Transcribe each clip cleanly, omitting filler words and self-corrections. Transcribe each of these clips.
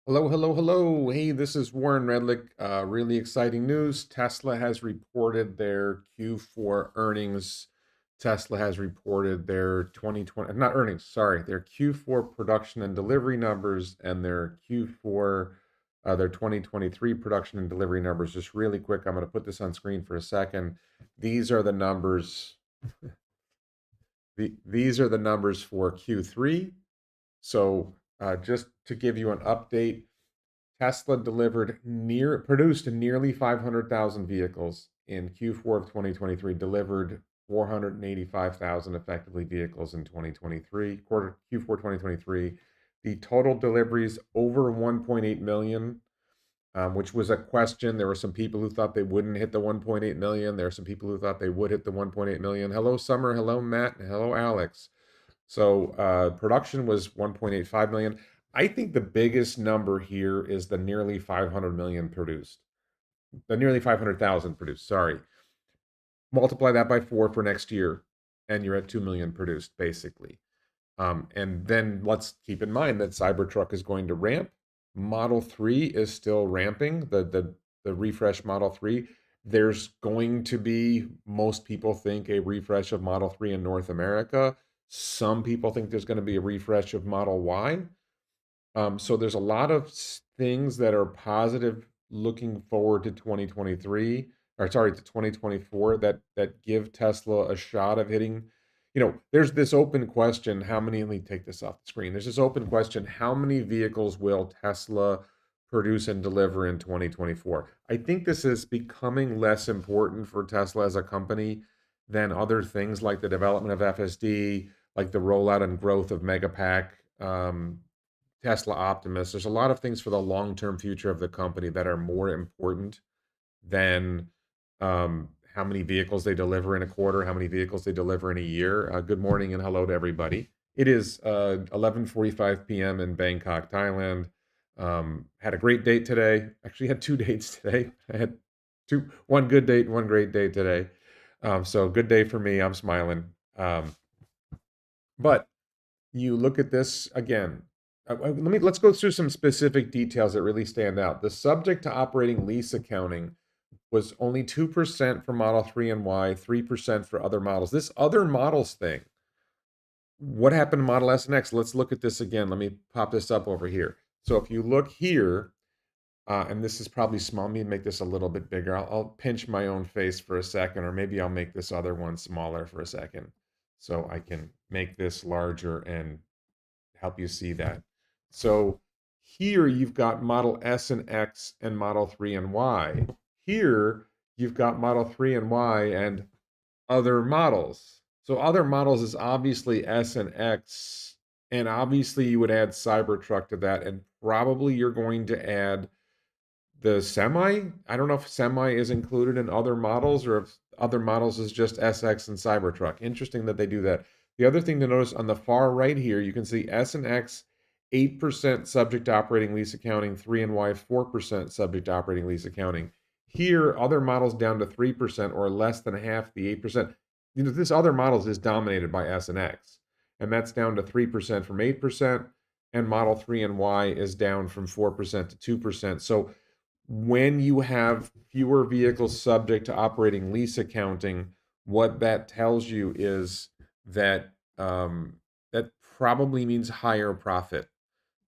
Hello, hello, hello. Hey, this is Warren Redlick. Really exciting news. Tesla has reported their Q4 earnings. Tesla has reported their 2020, not earnings, sorry, their Q4 production and delivery numbers and their Q4, their 2023 production and delivery numbers. Just really quick, I'm going to put this on screen for a second. These are the numbers. These are the numbers for Q3. So just to give you an update, Tesla produced nearly 500,000 vehicles in Q4 of 2023, delivered 485,000 effectively vehicles in 2023, Q4 2023. The total deliveries over 1.8 million, which was a question. There were some people who thought they wouldn't hit the 1.8 million. There are some people who thought they would hit the 1.8 million. Hello, Summer. Hello, Matt. Hello, Alex. So production was 1.85 million. I think the biggest number here is the nearly 500 million produced. The nearly 500,000 produced, sorry. Multiply that by 4 for next year, and you're at 2 million produced, basically. And then let's keep in mind that Cybertruck is going to ramp. Model 3 is still ramping, the refresh Model 3. There's going to be, most people think, a refresh of Model 3 in North America. Some people think there's going to be a refresh of Model Y. So there's a lot of things that are positive looking forward to 2023, or sorry, to 2024 that give Tesla a shot of hitting. There's this open question, how many, let me take this off the screen. There's this open question, how many vehicles will Tesla produce and deliver in 2024? I think this is becoming less important for Tesla as a company than other things like the development of FSD, like the rollout and growth of Megapack, Tesla Optimus. There's a lot of things for the long-term future of the company that are more important than how many vehicles they deliver in a quarter, how many vehicles they deliver in a year. Good morning and hello to everybody. It is 11:45 p.m. in Bangkok, Thailand. Had a great date today. Actually, had two dates today. I had one good date, one great date today. So good day for me. I'm smiling. But you look at this again. Let's go through some specific details that really stand out. The subject to operating lease accounting was only 2% for Model 3 and Y, 3% for other models. This other models thing, what happened to Model S and X? Let's look at this again. Let me pop this up over here. So if you look here, and this is probably small, let me make this a little bit bigger. I'll pinch my own face for a second, or maybe I'll make this other one smaller for a second so I can make this larger and help you see that. So here you've got Model S and X and Model 3 and Y. Here you've got Model 3 and Y and other models. So other models is obviously S and X, and obviously you would add Cybertruck to that, and probably you're going to add the Semi. I don't know if Semi is included in other models or if other models is just SX and Cybertruck. Interesting that they do that. The other thing to notice on the far right here, you can see S and X 8% subject to operating lease accounting, 3 and Y 4% subject to operating lease accounting. Here, other models down to 3% or less than half the 8%. This other models is dominated by S and X, and that's down to 3% from 8%, and Model 3 and Y is down from 4% to 2%. So when you have fewer vehicles subject to operating lease accounting, what that tells you is that that probably means higher profit.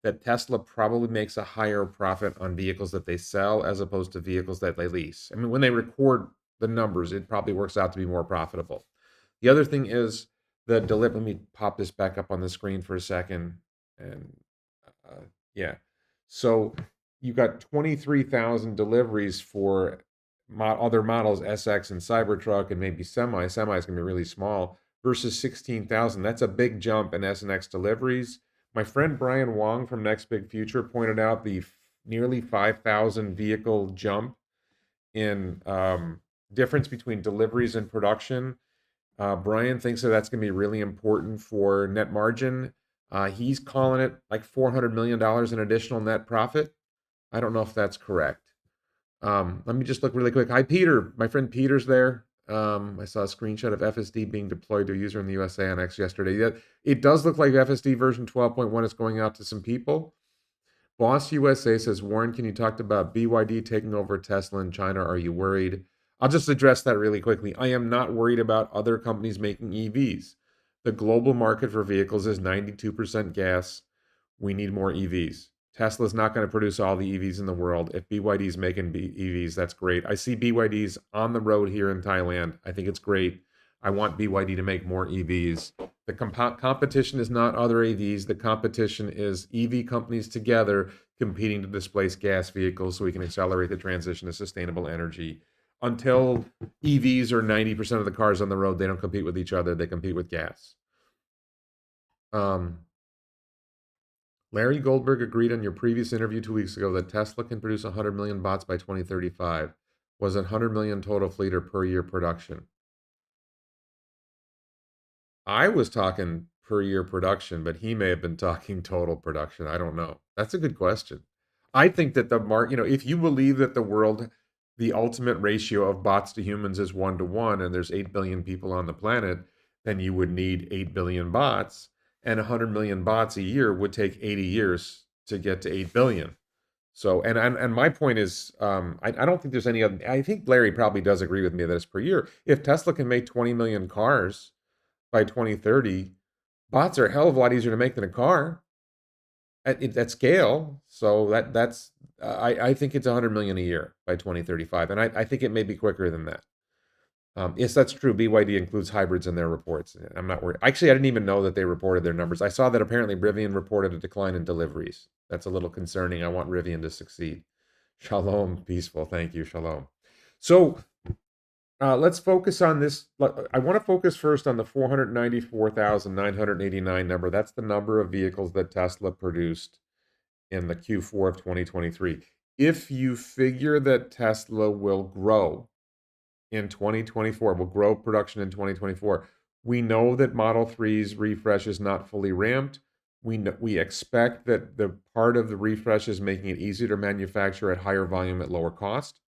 That Tesla probably makes a higher profit on vehicles that they sell as opposed to vehicles that they lease. I mean, when they record the numbers, it probably works out to be more profitable. The other thing is let me pop this back up on the screen for a second. And yeah. So you got 23,000 deliveries for other models, SX and Cybertruck, and maybe Semi. Semi is going to be really small versus 16,000. That's a big jump in S and X deliveries. My friend Brian Wong from Next Big Future pointed out the nearly 5,000 vehicle jump in difference between deliveries and production. Brian thinks that that's going to be really important for net margin. He's calling it like $400 million in additional net profit. I don't know if that's correct. Let me just look really quick. Hi, Peter. My friend Peter's there. I saw a screenshot of FSD being deployed to a user in the USA on X yesterday. It does look like FSD version 12.1 is going out to some people, Boss USA says, Warren, can you talk about BYD taking over Tesla in China? Are you worried? I'll just address that really quickly. I am not worried about other companies making EVs. The global market for vehicles is 92% gas. We need more EVs. Tesla's not going to produce all the EVs in the world. If BYD's making EVs, that's great. I see BYD's on the road here in Thailand. I think it's great. I want BYD to make more EVs. The competition is not other EVs. The competition is EV companies together competing to displace gas vehicles so we can accelerate the transition to sustainable energy. Until EVs are 90% of the cars on the road, they don't compete with each other. They compete with gas. Larry Goldberg agreed on your previous interview 2 weeks ago that Tesla can produce 100 million bots by 2035. Was it 100 million total fleet or per year production? I was talking per year production, but he may have been talking total production. I don't know. That's a good question. I think that if you believe that the ultimate ratio of bots to humans is 1 to 1, and there's 8 billion people on the planet, then you would need 8 billion bots, and 100 million bots a year would take 80 years to get to 8 billion. So, and my point is, I don't think there's any other. I think Larry probably does agree with me that it's per year. If Tesla can make 20 million cars by 2030, bots are a hell of a lot easier to make than a car at scale. So I think it's 100 million a year by 2035, and I think it may be quicker than that. Yes, that's true. BYD includes hybrids in their reports. I'm not worried. Actually, I didn't even know that they reported their numbers. I saw that apparently Rivian reported a decline in deliveries. That's a little concerning. I want Rivian to succeed. Shalom, peaceful. Thank you, shalom. So let's focus on this. I want to focus first on the 494,989 number. That's the number of vehicles that Tesla produced in the Q4 of 2023. If you figure that Tesla will grow in 2024, will grow production in 2024, we know that Model 3's refresh is not fully ramped. We expect that the part of the refresh is making it easier to manufacture at higher volume at lower cost.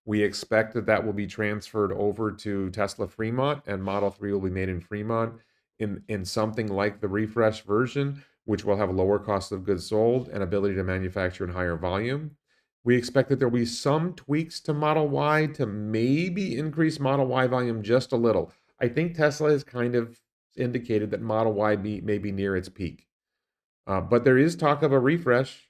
We expect that that will be transferred over to Tesla Fremont, and Model 3 will be made in Fremont in something like the refresh version, which will have lower cost of goods sold and ability to manufacture in higher volume. We expect that there will be some tweaks to Model Y to maybe increase Model Y volume just a little. I think Tesla has kind of indicated that Model Y may be near its peak. But there is talk of a refresh.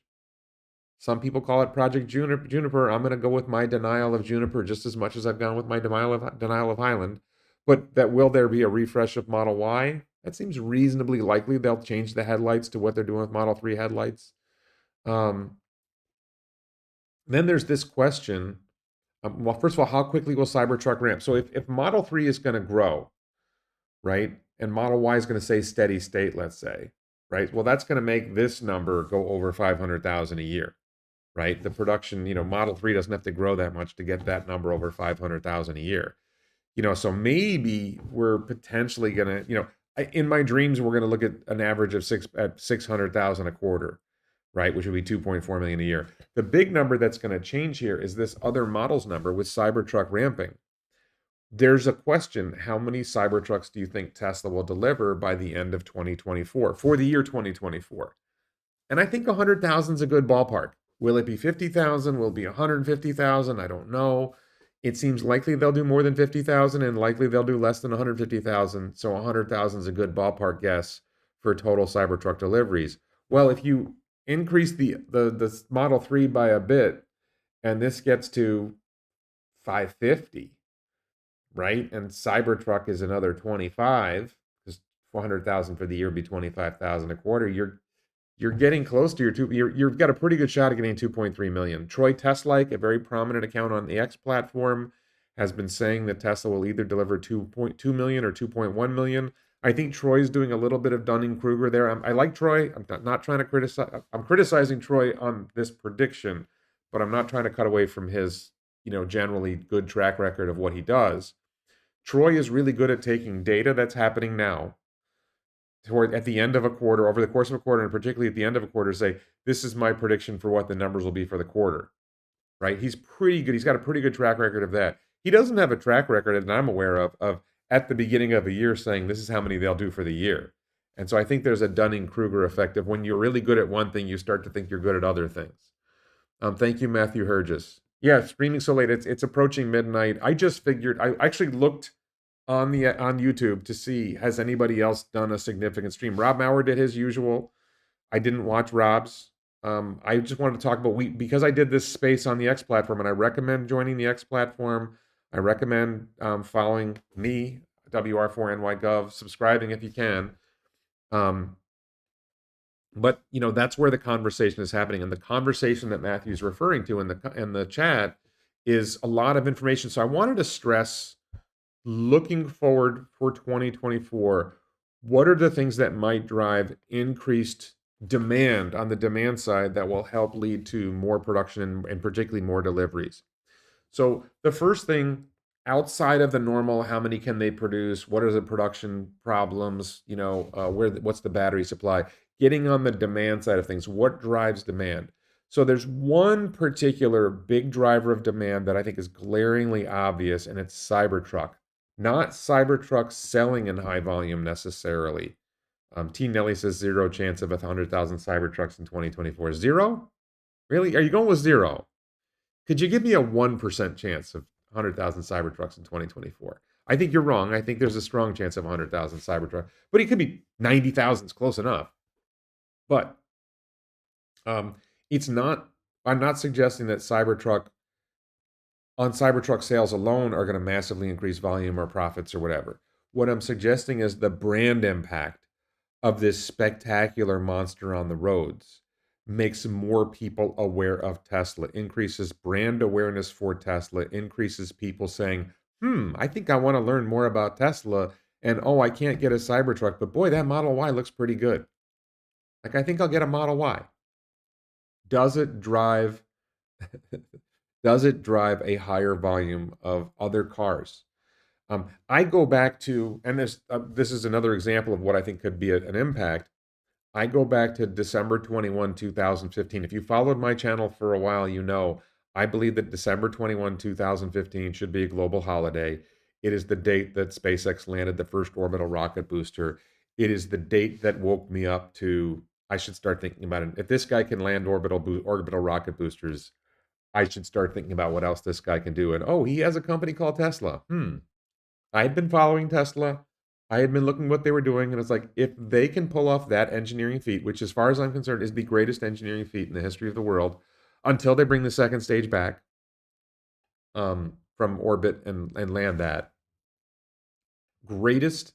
Some people call it Project Juniper. I'm going to go with my denial of Juniper just as much as I've gone with my denial of Highland. But will there be a refresh of Model Y? That seems reasonably likely. They'll change the headlights to what they're doing with Model 3 headlights. Then there's this question. Well, first of all, how quickly will Cybertruck ramp? So if Model 3 is going to grow, right, and Model Y is going to stay steady state, let's say, right, well, that's going to make this number go over 500,000 a year, right? The production, Model 3 doesn't have to grow that much to get that number over 500,000 a year. So maybe we're potentially going to, in my dreams, we're going to look at an average of 600,000 a quarter, right? Which would be 2.4 million a year. The big number that's going to change here is this other models number with Cybertruck ramping. There's a question, how many Cybertrucks do you think Tesla will deliver by the end of 2024, for the year 2024? And I think 100,000 is a good ballpark. Will it be 50,000? Will it be 150,000? I don't know. It seems likely they'll do more than 50,000 and likely they'll do less than 150,000. So 100,000 is a good ballpark guess for total Cybertruck deliveries. Well, if you increase the Model 3 by a bit, and this gets to 550, right? And Cybertruck is another 25, because 400,000 for the year would be 25,000 a quarter. You're getting close to you've got a pretty good shot at getting 2.3 million. Troy Teslike, a very prominent account on the X platform, has been saying that Tesla will either deliver 2.2 million or 2.1 million. I think Troy's doing a little bit of Dunning-Kruger there. I like Troy. I'm not trying to criticize. I'm criticizing Troy on this prediction, but I'm not trying to cut away from his, generally good track record of what he does. Troy is really good at taking data that's happening now at the end of a quarter, over the course of a quarter, and particularly at the end of a quarter, say, this is my prediction for what the numbers will be for the quarter, right? He's pretty good. He's got a pretty good track record of that. He doesn't have a track record that I'm aware of at the beginning of a year saying this is how many they'll do for the year. And so I think there's a Dunning-Kruger effect of when you're really good at one thing, you start to think you're good at other things. Thank you, Matthew Herges. Yeah, streaming so late. It's approaching midnight. I just figured I actually looked on YouTube to see has anybody else done a significant stream. Rob Maurer did his usual. I didn't watch Rob's. I just wanted to talk about because I did this space on the X platform, and I recommend joining the X platform. I recommend following me, WR4NYGov, subscribing if you can. But that's where the conversation is happening, and the conversation that Matthew's referring to in the chat is a lot of information. So I wanted to stress, looking forward for 2024, what are the things that might drive increased demand on the demand side that will help lead to more production and particularly more deliveries? So the first thing, outside of the normal, how many can they produce? What are the production problems? What's the battery supply? Getting on the demand side of things, what drives demand? So there's one particular big driver of demand that I think is glaringly obvious, and it's Cybertruck. Not Cybertruck selling in high volume necessarily. T. Nelly says 0 chance of 100,000 Cybertrucks in 2024. Zero? Really? Are you going with zero? Could you give me a 1% chance of 100,000 Cybertrucks in 2024? I think you're wrong. I think there's a strong chance of 100,000 Cybertruck, but it could be 90,000 is close enough. But it's not. I'm not suggesting that Cybertruck sales alone are going to massively increase volume or profits or whatever. What I'm suggesting is the brand impact of this spectacular monster on the roads makes more people aware of Tesla, increases brand awareness for Tesla, increases people saying, I think I want to learn more about Tesla. And I can't get a Cybertruck, but boy, that Model Y looks pretty good. Like, I think I'll get a Model Y. Does it drive a higher volume of other cars? I go back to, and this is another example of what I think could be an impact. I go back to December 21, 2015. If you followed my channel for a while, I believe that December 21, 2015 should be a global holiday. It is the date that SpaceX landed the first orbital rocket booster. It is the date that woke me up to, I should start thinking about it. If this guy can land orbital rocket boosters, I should start thinking about what else this guy can do. And he has a company called Tesla. I had been following Tesla. I had been looking what they were doing, and it's like, if they can pull off that engineering feat, which as far as I'm concerned is the greatest engineering feat in the history of the world, until they bring the second stage back from orbit and land that, greatest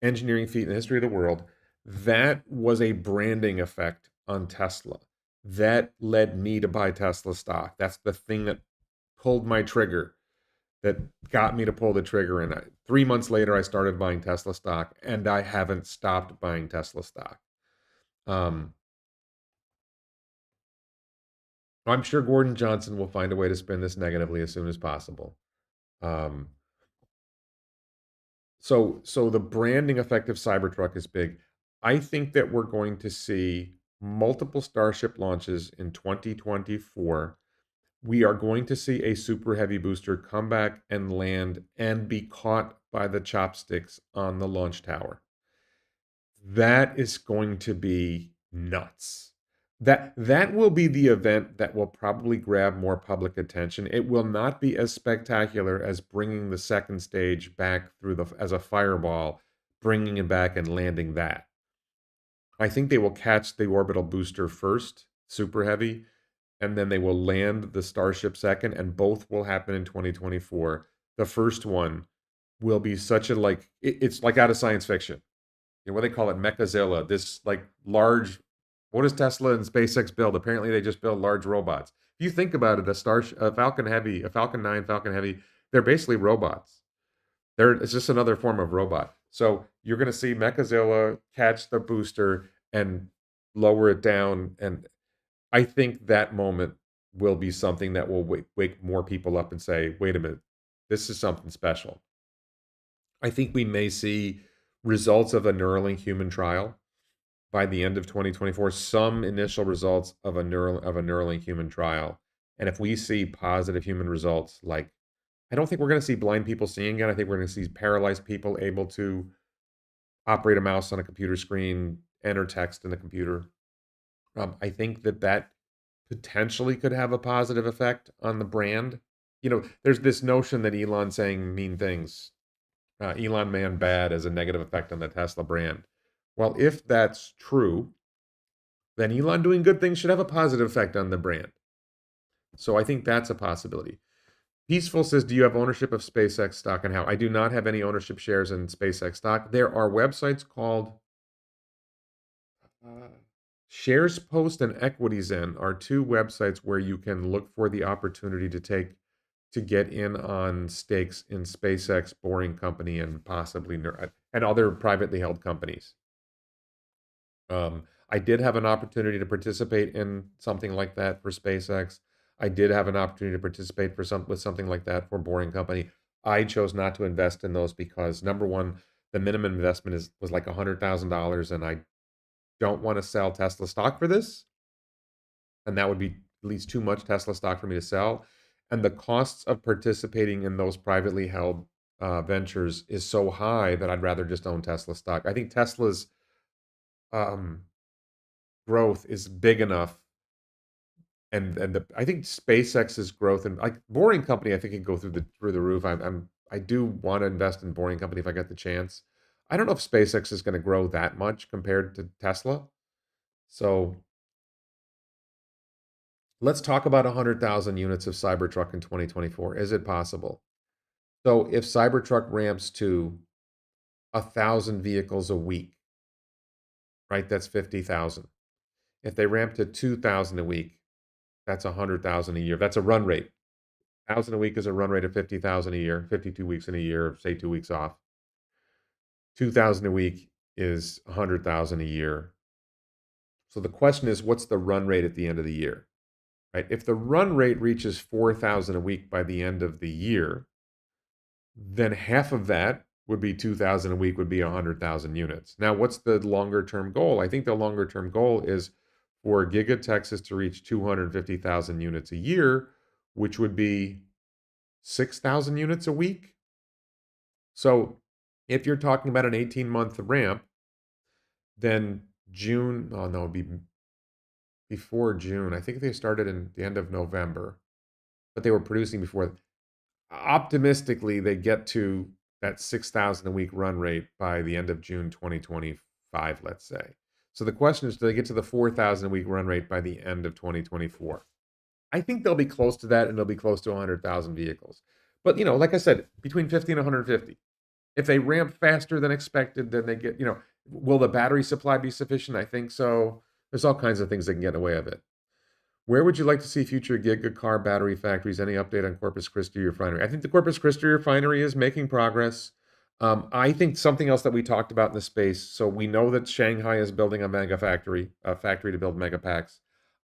engineering feat in the history of the world, that was a branding effect on Tesla. That led me to buy Tesla stock. That's the thing that pulled my trigger, that got me to pull the trigger. And 3 months later, I started buying Tesla stock, and I haven't stopped buying Tesla stock. I'm sure Gordon Johnson will find a way to spin this negatively as soon as possible. So the branding effect of Cybertruck is big. I think that we're going to see multiple Starship launches in 2024. We are going to see a Super Heavy booster come back and land and be caught by the chopsticks on the launch tower. That is going to be nuts. That will be the event that will probably grab more public attention. It will not be as spectacular as bringing the second stage back as a fireball, bringing it back and landing that. I think they will catch the orbital booster first, Super Heavy, and then they will land the Starship second, and both will happen in 2024. The first one will be such a, it's like out of science fiction. What they call it, Mechazilla, this large, what does Tesla and SpaceX build? Apparently they just build large robots. If you think about it, a Falcon Heavy, a Falcon 9, Falcon Heavy, they're basically robots. It's just another form of robot. So you're going to see Mechazilla catch the booster and lower it down, and I think that moment will be something that will wake more people up and say, wait a minute, this is something special. I think we may see results of a Neuralink human trial by the end of 2024, some initial results of a Neuralink human trial. And if we see positive human results, I don't think we're going to see blind people seeing again. I think we're going to see paralyzed people able to operate a mouse on a computer screen, enter text in the computer. I think that that potentially could have a positive effect on the brand. There's this notion that Elon saying mean things, Elon man bad, as a negative effect on the Tesla brand. Well, if that's true, then Elon doing good things should have a positive effect on the brand. So I think that's a possibility. Peaceful says, do you have ownership of SpaceX stock and how? I do not have any ownership shares in SpaceX stock. There are websites called uh, Shares Post and Equities In are two websites where you can look for the opportunity to get in on stakes in SpaceX, Boring Company, and possibly and other privately held companies. I did have an opportunity to participate in something like that for SpaceX. I did have an opportunity to participate with something like that for Boring Company. I chose not to invest in those because number one, the minimum investment was like $100,000, and I don't want to sell Tesla stock for this, and that would be at least too much Tesla stock for me to sell. And the costs of participating in those privately held ventures is so high that I'd rather just own Tesla stock. I think Tesla's um, growth is big enough, and I think SpaceX's growth and like Boring Company, I think can go through the roof. I do want to invest in Boring Company if I get the chance. I don't know if SpaceX is going to grow that much compared to Tesla. So let's talk about 100,000 units of Cybertruck in 2024. Is it possible? So if Cybertruck ramps to 1,000 vehicles a week, right, that's 50,000. If they ramp to 2,000 a week, that's 100,000 a year. That's a run rate. 1,000 a week is a run rate of 50,000 a year, 52 weeks in a year, say 2 weeks off. 2,000 a week is 100,000 a year. So the question is, what's the run rate at the end of the year? Right? If the run rate reaches 4,000 a week by the end of the year, then half of that would be 2,000 a week, would be 100,000 units. Now, what's the longer term goal? I think the longer term goal is for Giga Texas to reach 250,000 units a year, which would be 6,000 units a week. So if you're talking about an 18-month ramp, then June, oh no, it'd be before June. I think they started in the end of November, but they were producing before. Optimistically, they get to that 6,000 a week run rate by the end of June 2025, let's say. So the question is, do they get to the 4,000 a week run rate by the end of 2024? I think they'll be close to that, and they'll be close to 100,000 vehicles. But, like I said, between 50 and 150. If they ramp faster than expected, then they get, will the battery supply be sufficient? I think so. There's all kinds of things that can get in the way of it. Where would you like to see future Giga car battery factories? Any update on Corpus Christi refinery? I think the Corpus Christi refinery is making progress. I think something else that we talked about in the space. So we know that Shanghai is building a mega factory, a factory to build mega packs.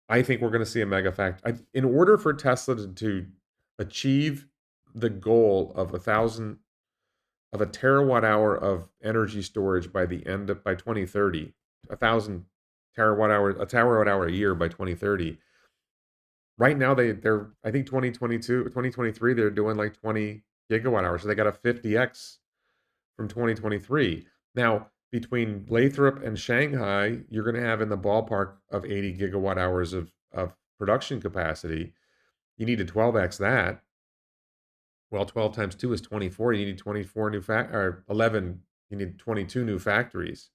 I think we're going to see a mega factory. In order for Tesla to achieve the goal of a terawatt hour of energy storage by 2030, 1,000 terawatt hour a year by 2030. Right now, they're I think 2022, 2023, they're doing like 20 gigawatt hours. So they got a 50x from 2023. Now, between Lathrop and Shanghai, you're going to have in the ballpark of 80 gigawatt hours of production capacity. You need to 12x that. Well, 12 times 2 is 24. You need 24 or 11, you need 22 new factories,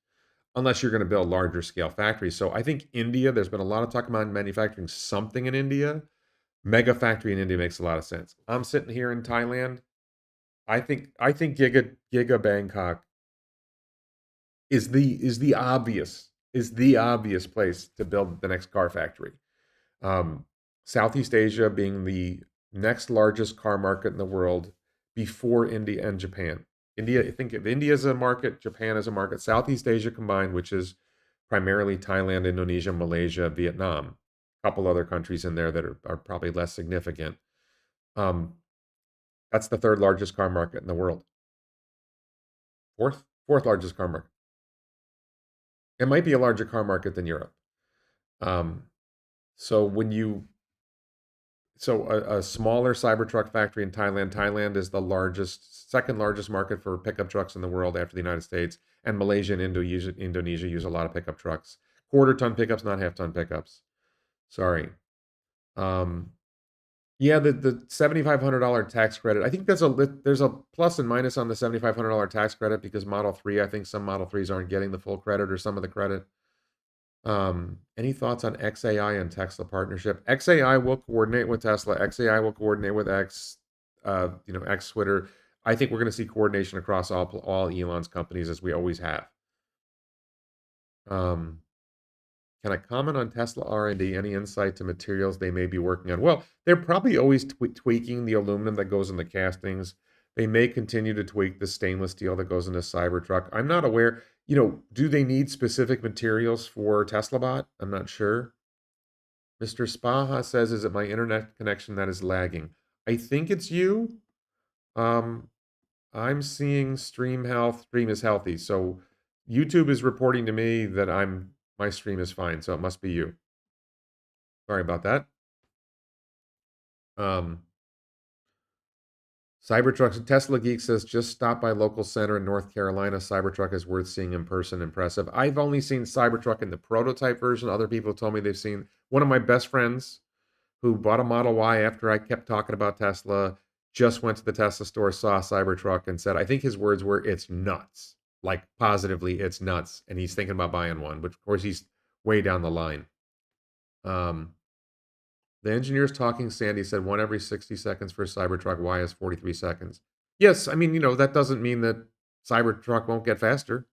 unless you're going to build larger scale factories. So I think India, there's been a lot of talk about manufacturing something in India. Mega factory in India makes a lot of sense. I'm sitting here in Thailand. I think Giga Bangkok is the obvious place to build the next car factory. Um, Southeast Asia being the next largest car market in the world before India and Japan. I think of India as a market, Japan as a market, Southeast Asia combined, which is primarily Thailand, Indonesia, Malaysia, Vietnam, a couple other countries in there that are probably less significant. Um, that's the third largest car market in the world. Fourth largest car market. It might be a larger car market than Europe. Um, so So a smaller Cybertruck factory in Thailand. Thailand is the second largest market for pickup trucks in the world after the United States, and Malaysia and Indonesia use a lot of pickup trucks. Quarter ton pickups, not half ton pickups. Sorry. Um, yeah, the $7,500 tax credit. I think there's a plus and minus on the $7,500 tax credit because Model 3, I think some Model 3s aren't getting the full credit or some of the credit. Any thoughts on XAI and Tesla partnership? XAI will coordinate with Tesla. XAI will coordinate with X Twitter. I think we're going to see coordination across all Elon's companies as we always have. Um, Can I comment on Tesla R&D? Any insight to materials they may be working on? Well, they're probably always tweaking the aluminum that goes in the castings. They may continue to tweak the stainless steel that goes into Cybertruck. I'm not aware. Do they need specific materials for Tesla Bot? I'm not sure. Mr. Spaha says, is it my internet connection that is lagging? I think it's you. Um, I'm seeing stream is healthy. So YouTube is reporting to me that my stream is fine, so it must be you. Sorry about that. Um, Cybertruck Tesla Geek says just stop by local center in North Carolina. Cybertruck is worth seeing in person. Impressive. I've only seen Cybertruck in the prototype version. Other people told me they've seen one of my best friends who bought a Model Y after I kept talking about Tesla, just went to the Tesla store, saw a Cybertruck, and said, I think his words were, it's nuts. Like, positively, it's nuts. And he's thinking about buying one, which, of course, he's way down the line. The engineers talking, Sandy said, one every 60 seconds for Cybertruck Y is 43 seconds. Yes, I mean, that doesn't mean that Cybertruck won't get faster.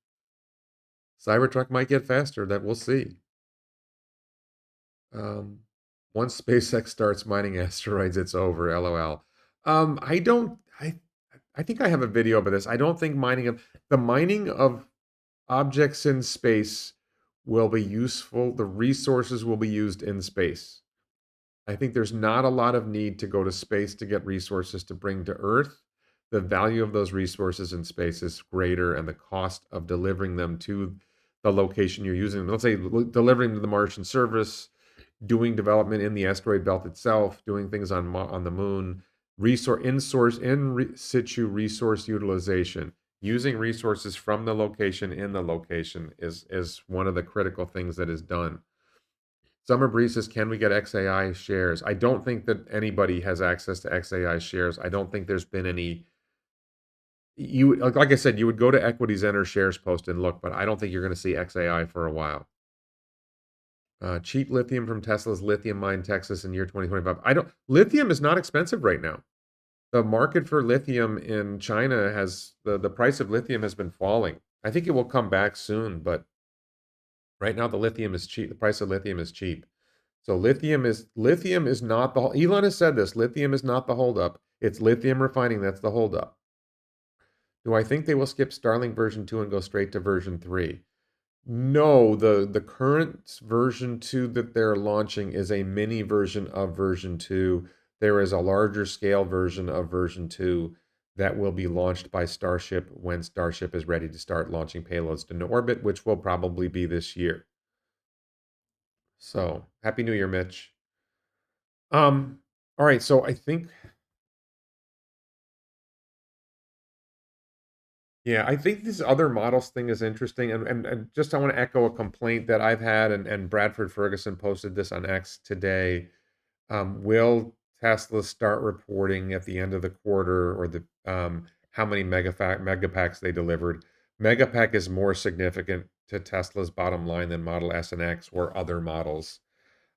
Cybertruck might get faster. That we'll see. Once SpaceX starts mining asteroids, it's over. LOL. I don't. I think I have a video about this. I don't think the mining of objects in space will be useful. The resources will be used in space. I think there's not a lot of need to go to space to get resources to bring to Earth. The value of those resources in space is greater, and the cost of delivering them to the location you're using. Let's say delivering to the Martian surface, doing development in the asteroid belt itself, doing things on the moon, in situ resource utilization, using resources from the location in the location is one of the critical things that is done. Summer Breeze says, can we get XAI shares? I don't think that anybody has access to XAI shares. I don't think there's been any. Like I said, you would go to Equities Enter Shares Post and look, but I don't think you're going to see XAI for a while. Cheap lithium from Tesla's lithium mine, Texas, in year 2025. Lithium is not expensive right now. The market for lithium in China the price of lithium has been falling. I think it will come back soon, but right now the lithium is cheap. The price of lithium is cheap. So lithium is not Elon has said this, lithium is not the holdup. It's lithium refining that's the holdup. Do I think they will skip Starlink version 2 and go straight to version 3? No, the current version 2 that they're launching is a mini version of version 2. There is a larger scale version of version 2 that will be launched by Starship when Starship is ready to start launching payloads into orbit, which will probably be this year. So, Happy New Year, Mitch. All right, so I think yeah, I think this other models thing is interesting, and just I want to echo a complaint that I've had, and Bradford Ferguson posted this on X today. Will Tesla start reporting at the end of the quarter or how many megapacks they delivered? Megapack is more significant to Tesla's bottom line than Model S and X or other models.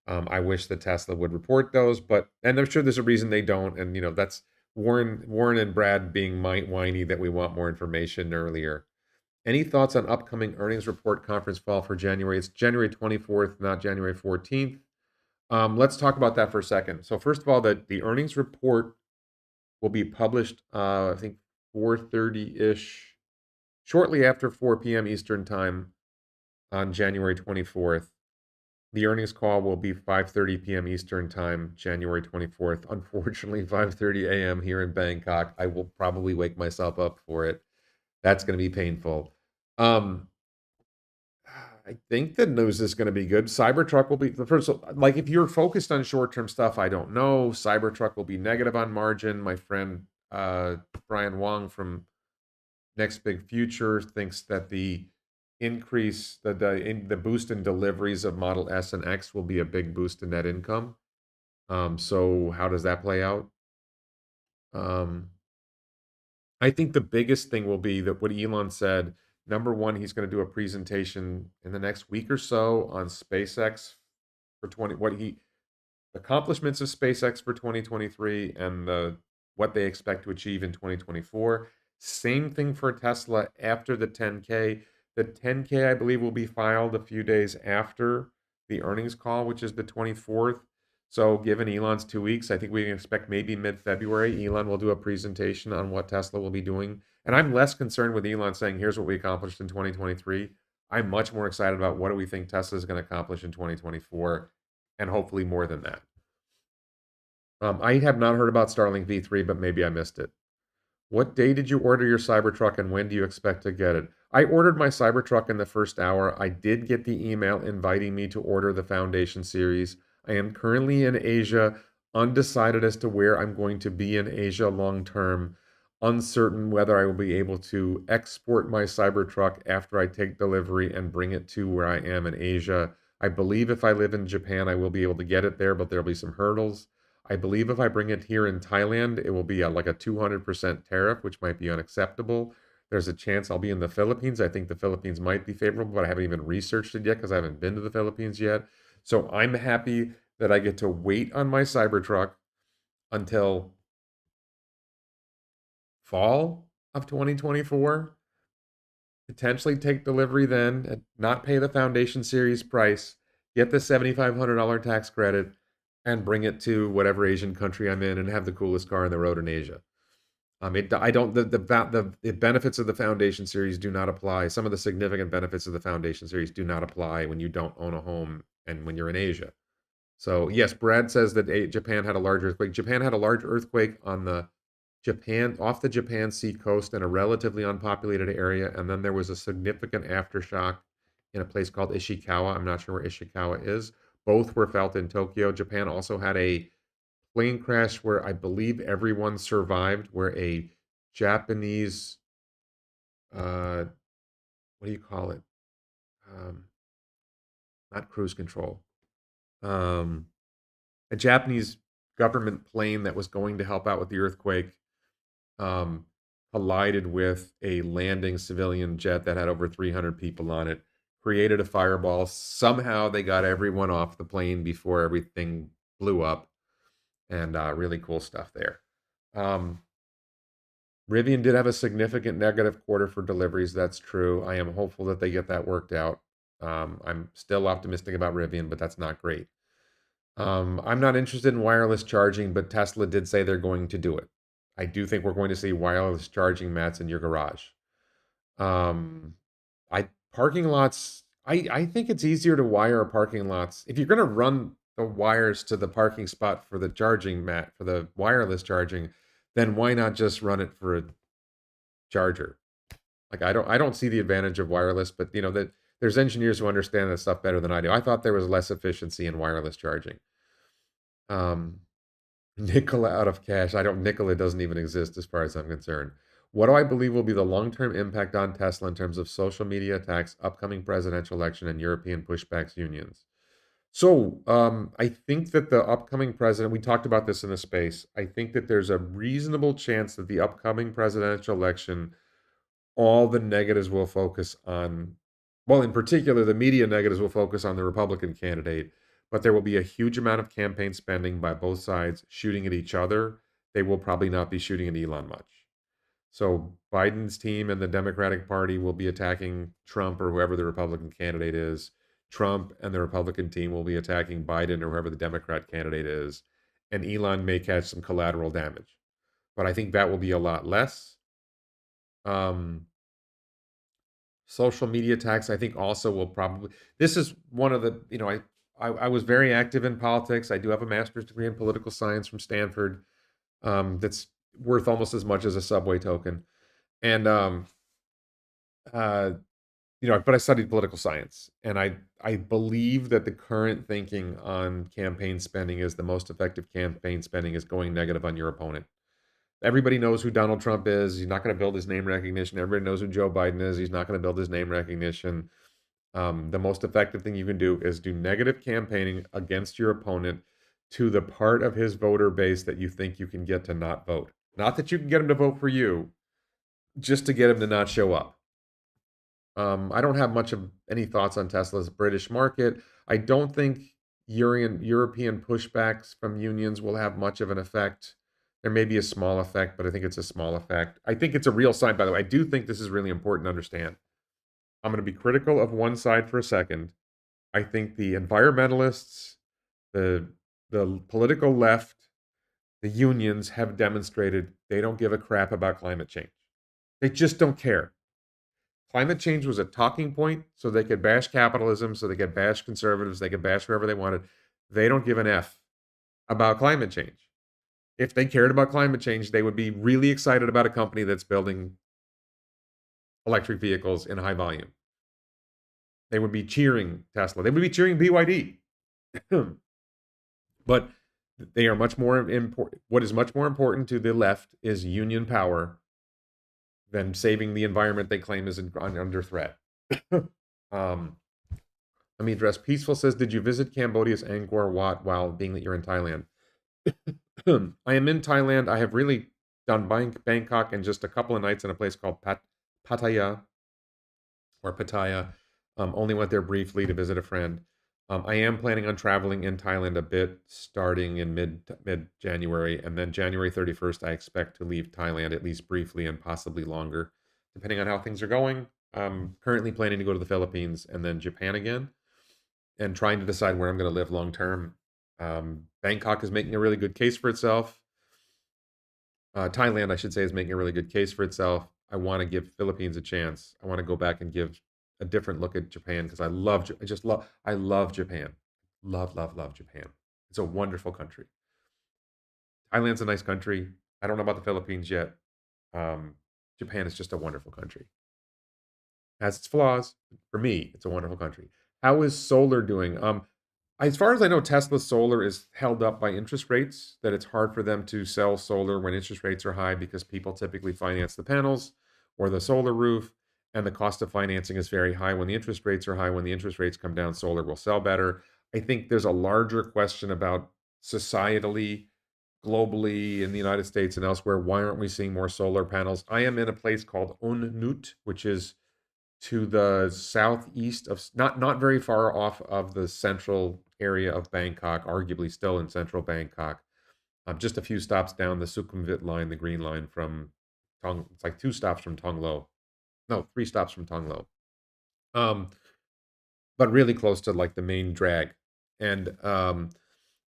I wish that Tesla would report those, and I'm sure there's a reason they don't. And that's Warren and Brad being whiny that we want more information earlier. Any thoughts on upcoming earnings report conference call for January? It's January 24th, not January 14th. Let's talk about that for a second. So first of all, the earnings report will be published, I think 4:30-ish, shortly after 4 p.m. Eastern time on January 24th. The earnings call will be 5:30 p.m. Eastern time, January 24th. Unfortunately, 5:30 a.m. here in Bangkok. I will probably wake myself up for it. That's going to be painful. I think the news is going to be good. Cybertruck will be the first. Like, if you're focused on short-term stuff, I don't know. Cybertruck will be negative on margin. My friend Brian Wong from Next Big Future thinks that the increase, the boost in deliveries of Model S and X will be a big boost in net income. So how does that play out? Um, I think the biggest thing will be that what Elon said. Number one, he's going to do a presentation in the next week or so on SpaceX for 20 what he accomplishments of SpaceX for 2023 and what they expect to achieve in 2024. Same thing for Tesla after the 10K. The 10K, I believe, will be filed a few days after the earnings call, which is the 24th. So, given Elon's 2 weeks, I think we can expect maybe mid-February, Elon will do a presentation on what Tesla will be doing. And I'm less concerned with Elon saying, here's what we accomplished in 2023. I'm much more excited about what do we think Tesla is going to accomplish in 2024, and hopefully more than that. I have not heard about Starlink V3, but maybe I missed it. What day did you order your Cybertruck and when do you expect to get it? I ordered my Cybertruck in the first hour. I did get the email inviting me to order the Foundation series. I am currently in Asia, undecided as to where I'm going to be in Asia long term, uncertain whether I will be able to export my Cybertruck after I take delivery and bring it to where I am in Asia. I believe if I live in Japan, I will be able to get it there, but there'll be some hurdles. I believe if I bring it here in Thailand, it will be like a 200% tariff, which might be unacceptable. There's a chance I'll be in the Philippines. I think the Philippines might be favorable, but I haven't even researched it yet because I haven't been to the Philippines yet. So I'm happy that I get to wait on my Cybertruck until fall of 2024, potentially take delivery then, and not pay the Foundation Series price, get the $7,500 tax credit, and bring it to whatever Asian country I'm in and have the coolest car on the road in Asia. I don't the benefits of the Foundation Series do not apply. Some of the significant benefits of the Foundation Series do not apply when you don't own a home and when you're in Asia. So yes, Brad says that Japan had a large earthquake. Japan had a large earthquake on the off the Japan Sea coast in a relatively unpopulated area, and then there was a significant aftershock in a place called Ishikawa. I'm not sure where Ishikawa is. Both were felt in Tokyo. Japan also had a plane crash where I believe everyone survived, where a Japanese, what do you call it? Um, Not cruise control. Um, a Japanese government plane that was going to help out with the earthquake um, collided with a landing civilian jet that had over 300 people on it, created a fireball. Somehow they got everyone off the plane before everything blew up, and really cool stuff there. Um, Rivian did have a significant negative quarter for deliveries. That's true. I am hopeful that they get that worked out. I'm still optimistic about Rivian, but that's not great. I'm not interested in wireless charging, but Tesla did say they're going to do it. I do think we're going to see wireless charging mats in your garage. Um, I parking lots. I think it's easier to wire a parking lots if you're going to run the wires to the parking spot for the charging mat for the wireless charging. Then why not just run it for a charger? Like I don't see the advantage of wireless, but that there's engineers who understand that stuff better than I do. I thought there was less efficiency in wireless charging. Um, Nikola out of cash. Nikola doesn't even exist as far as I'm concerned. What do I believe will be the long-term impact on Tesla in terms of social media attacks, upcoming presidential election, and European pushbacks unions? So, I think that the upcoming president, we talked about this in the space. I think that there's a reasonable chance that the upcoming presidential election, all the negatives will focus on, well, in particular, the media negatives will focus on the Republican candidate, but there will be a huge amount of campaign spending by both sides shooting at each other. They will probably not be shooting at Elon much. So Biden's team and the Democratic Party will be attacking Trump or whoever the Republican candidate is. Trump and the Republican team will be attacking Biden or whoever the Democrat candidate is. And Elon may catch some collateral damage. But I think that will be a lot less. Um, Social media attacks, I think, also will probably. This is one of the, I was very active in politics. I do have a master's degree in political science from Stanford. That's worth almost as much as a subway token. And uh, but I studied political science, and I believe that the current thinking on campaign spending is the most effective campaign spending is going negative on your opponent. Everybody knows who Donald Trump is. He's not going to build his name recognition. Everybody knows who Joe Biden is. He's not going to build his name recognition. The most effective thing you can do is do negative campaigning against your opponent to the part of his voter base that you think you can get to not vote. Not that you can get him to vote for you, just to get him to not show up. I don't have much of any thoughts on Tesla's British market. I don't think European pushbacks from unions will have much of an effect. There may be a small effect, but I think it's a small effect. I think it's a real sign, by the way. I do think this is really important to understand. I'm going to be critical of one side for a second. I think the environmentalists, the political left, the unions have demonstrated they don't give a crap about climate change. They just don't care. Climate change was a talking point so they could bash capitalism, so they could bash conservatives, they could bash whoever they wanted. They don't give an F about climate change. If they cared about climate change, they would be really excited about a company that's building electric vehicles in high volume. They would be cheering Tesla. They would be cheering BYD. But they are much more important. What is much more important to the left is union power than saving the environment they claim is under threat. Let me address Peaceful says, did you visit Cambodia's Angkor Wat while being that you're in Thailand? I am in Thailand. I have really done Bangkok and just a couple of nights in a place called Pattaya or Pattaya. Only went there briefly to visit a friend. I am planning on traveling in Thailand a bit, starting in mid January, and then January 31st, I expect to leave Thailand at least briefly and possibly longer, depending on how things are going. I'm currently planning to go to the Philippines and then Japan again, and trying to decide where I'm going to live long term. Bangkok is making a really good case for itself. Thailand, I should say, is making a really good case for itself. I want to give Philippines a chance. I want to go back and give a different look at Japan because I love Japan. Love Japan. It's a wonderful country. Thailand's a nice country. I don't know about the Philippines yet. Japan is just a wonderful country. Has its flaws. For me, it's a wonderful country. How is solar doing? As far as I know, Tesla solar is held up by interest rates, that it's hard for them to sell solar when interest rates are high because people typically finance the panels or the solar roof, and the cost of financing is very high when the interest rates are high. When the interest rates come down, solar will sell better. I think there's a larger question about societally, globally, in the United States and elsewhere. Why aren't we seeing more solar panels? I am in a place called Unnut, which is to the southeast of not very far off of the central area of Bangkok, arguably still in central Bangkok. Just a few stops down the Sukhumvit line, the green line from Tong. It's like 2 stops from Tonglo. No, 3 stops from Tonglo. Um, but really close to like the main drag. And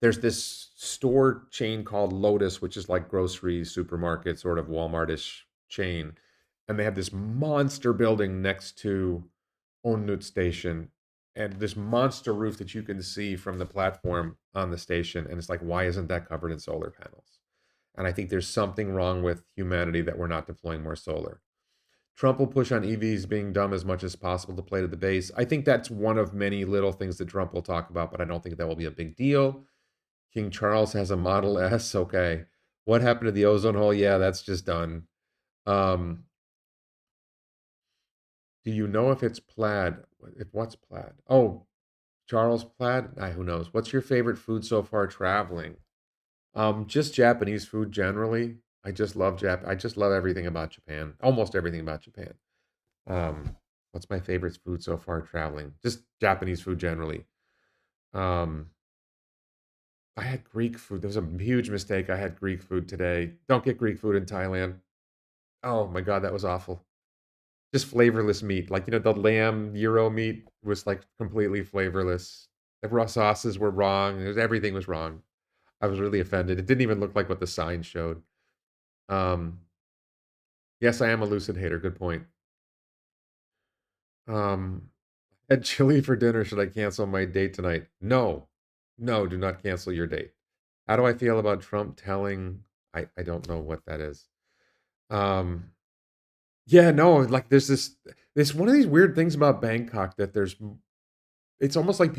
there's this store chain called Lotus, which is like grocery supermarket, sort of Walmart-ish chain. And they have this monster building next to Onnut station and this monster roof that you can see from the platform on the station. And it's like, why isn't that covered in solar panels? And I think there's something wrong with humanity that we're not deploying more solar. Trump will push on EVs being dumb as much as possible to play to the base. I think that's one of many little things that Trump will talk about, but I don't think that will be a big deal. King Charles has a Model S. Okay. What happened to the ozone hole? Yeah, that's just done. Um, do you know if it's plaid? If what's plaid? Oh, Charles Plaid? Who knows? What's your favorite food so far traveling? Just Japanese food generally. I just love everything about Japan. Almost everything about Japan. Um, what's my favorite food so far traveling? Just Japanese food generally. Um, I had Greek food. There was a huge mistake. I had Greek food today. Don't get Greek food in Thailand. Oh my God, that was awful. Just flavorless meat. Like, the lamb gyro meat was like completely flavorless. The raw sauces were wrong. Everything was wrong. I was really offended. It didn't even look like what the sign showed. Um, yes, I am a lucid hater. Good point. Um, Had chili for dinner. Should I cancel my date tonight? No, no, do not cancel your date. How do I feel about Trump telling? I don't know what that is. Um, Yeah, no, like there's this one of these weird things about Bangkok that it's almost like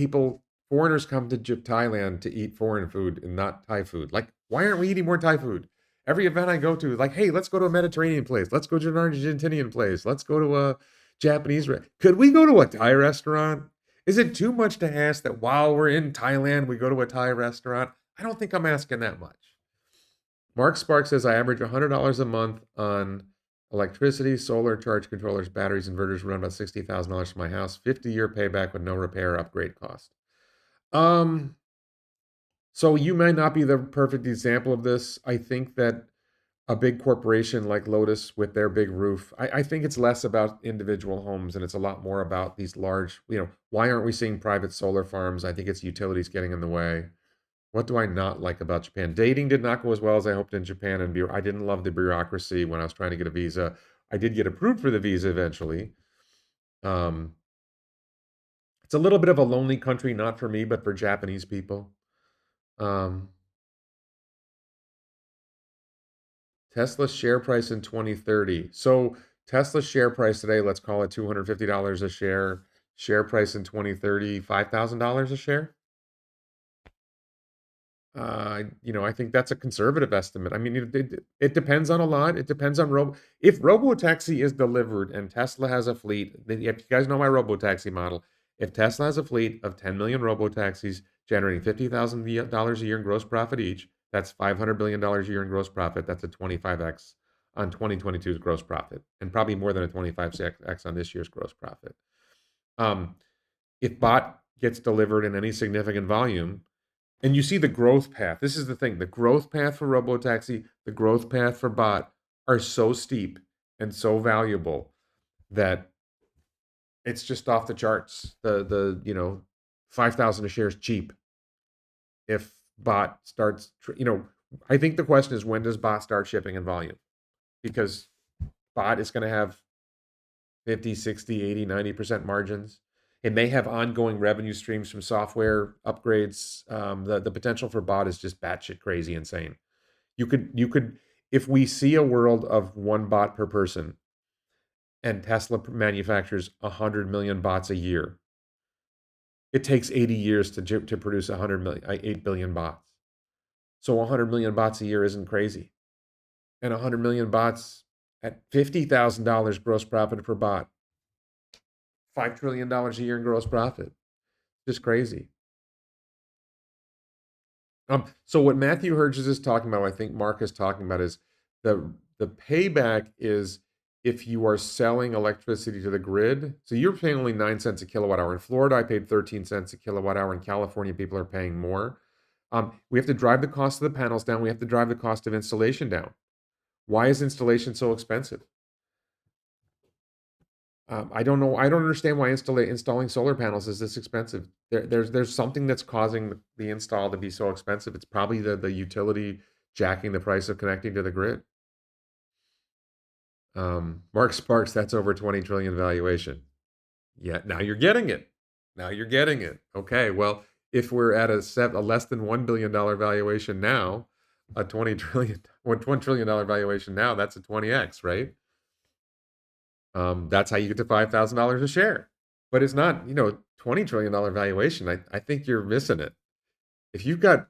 foreigners come to Thailand to eat foreign food and not Thai food. Like, why aren't we eating more Thai food? Every event I go to, like, hey, let's go to a Mediterranean place. Let's go to an Argentinian place. Let's go to a Japanese. Could we go to a Thai restaurant? Is it too much to ask that while we're in Thailand, we go to a Thai restaurant? I don't think I'm asking that much. Mark Sparks says I average $100 a month on electricity, solar, charge controllers, batteries, inverters, run about $60,000 for my house. 50-year payback with no repair or upgrade cost. Um, so you may not be the perfect example of this. I think that a big corporation like Lotus with their big roof, I think it's less about individual homes and it's a lot more about these large, why aren't we seeing private solar farms? I think it's utilities getting in the way. What do I not like about Japan? Dating did not go as well as I hoped in Japan, and I didn't love the bureaucracy when I was trying to get a visa. I did get approved for the visa eventually. Um, it's a little bit of a lonely country, not for me, but for Japanese people. Um, Tesla share price in 2030. So Tesla's share price today, let's call it $250 a share. Share price in 2030, $5,000 a share. I think that's a conservative estimate. I mean, it depends on a lot. It depends on if Robotaxi is delivered and Tesla has a fleet. If you guys know my Robotaxi model, if Tesla has a fleet of 10 million Robotaxis generating $50,000 a year in gross profit each, that's $500 billion a year in gross profit. That's a 25x on 2022's gross profit, and probably more than a 25x on this year's gross profit. Um, if bot gets delivered in any significant volume, and you see the growth path. This is the thing. The growth path for Robotaxi, the growth path for bot are so steep and so valuable that it's just off the charts. The 5,000 a share is cheap if bot starts, I think the question is, when does bot start shipping in volume? Because bot is going to have 50, 60, 80, 90% margins. It may have ongoing revenue streams from software upgrades. The potential for bot is just batshit crazy insane. You could if we see a world of one bot per person and Tesla manufactures 100 million bots a year, it takes 80 years to produce 100 million, 8 billion bots. So 100 million bots a year isn't crazy. And 100 million bots at $50,000 gross profit per bot, $5 trillion a year in gross profit. Just crazy. So what Matthew Herges is talking about, I think Mark is talking about, is the payback is if you are selling electricity to the grid. So you're paying only 9 cents a kilowatt hour. In Florida, I paid 13 cents a kilowatt hour. In California, people are paying more. We have to drive the cost of the panels down. We have to drive the cost of installation down. Why is installation so expensive? I don't know. I don't understand why installing solar panels is this expensive. There's something that's causing the install to be so expensive. It's probably the utility jacking the price of connecting to the grid. Mark Sparks, that's over 20 trillion valuation. Yeah, now you're getting it. Now you're getting it. Okay, well, if we're at a less than $1 billion valuation now, a 20 trillion, $1 trillion valuation now, that's a 20x, right? That's how you get to $5,000 a share. But it's not, $20 trillion valuation. I think you're missing it. If you've got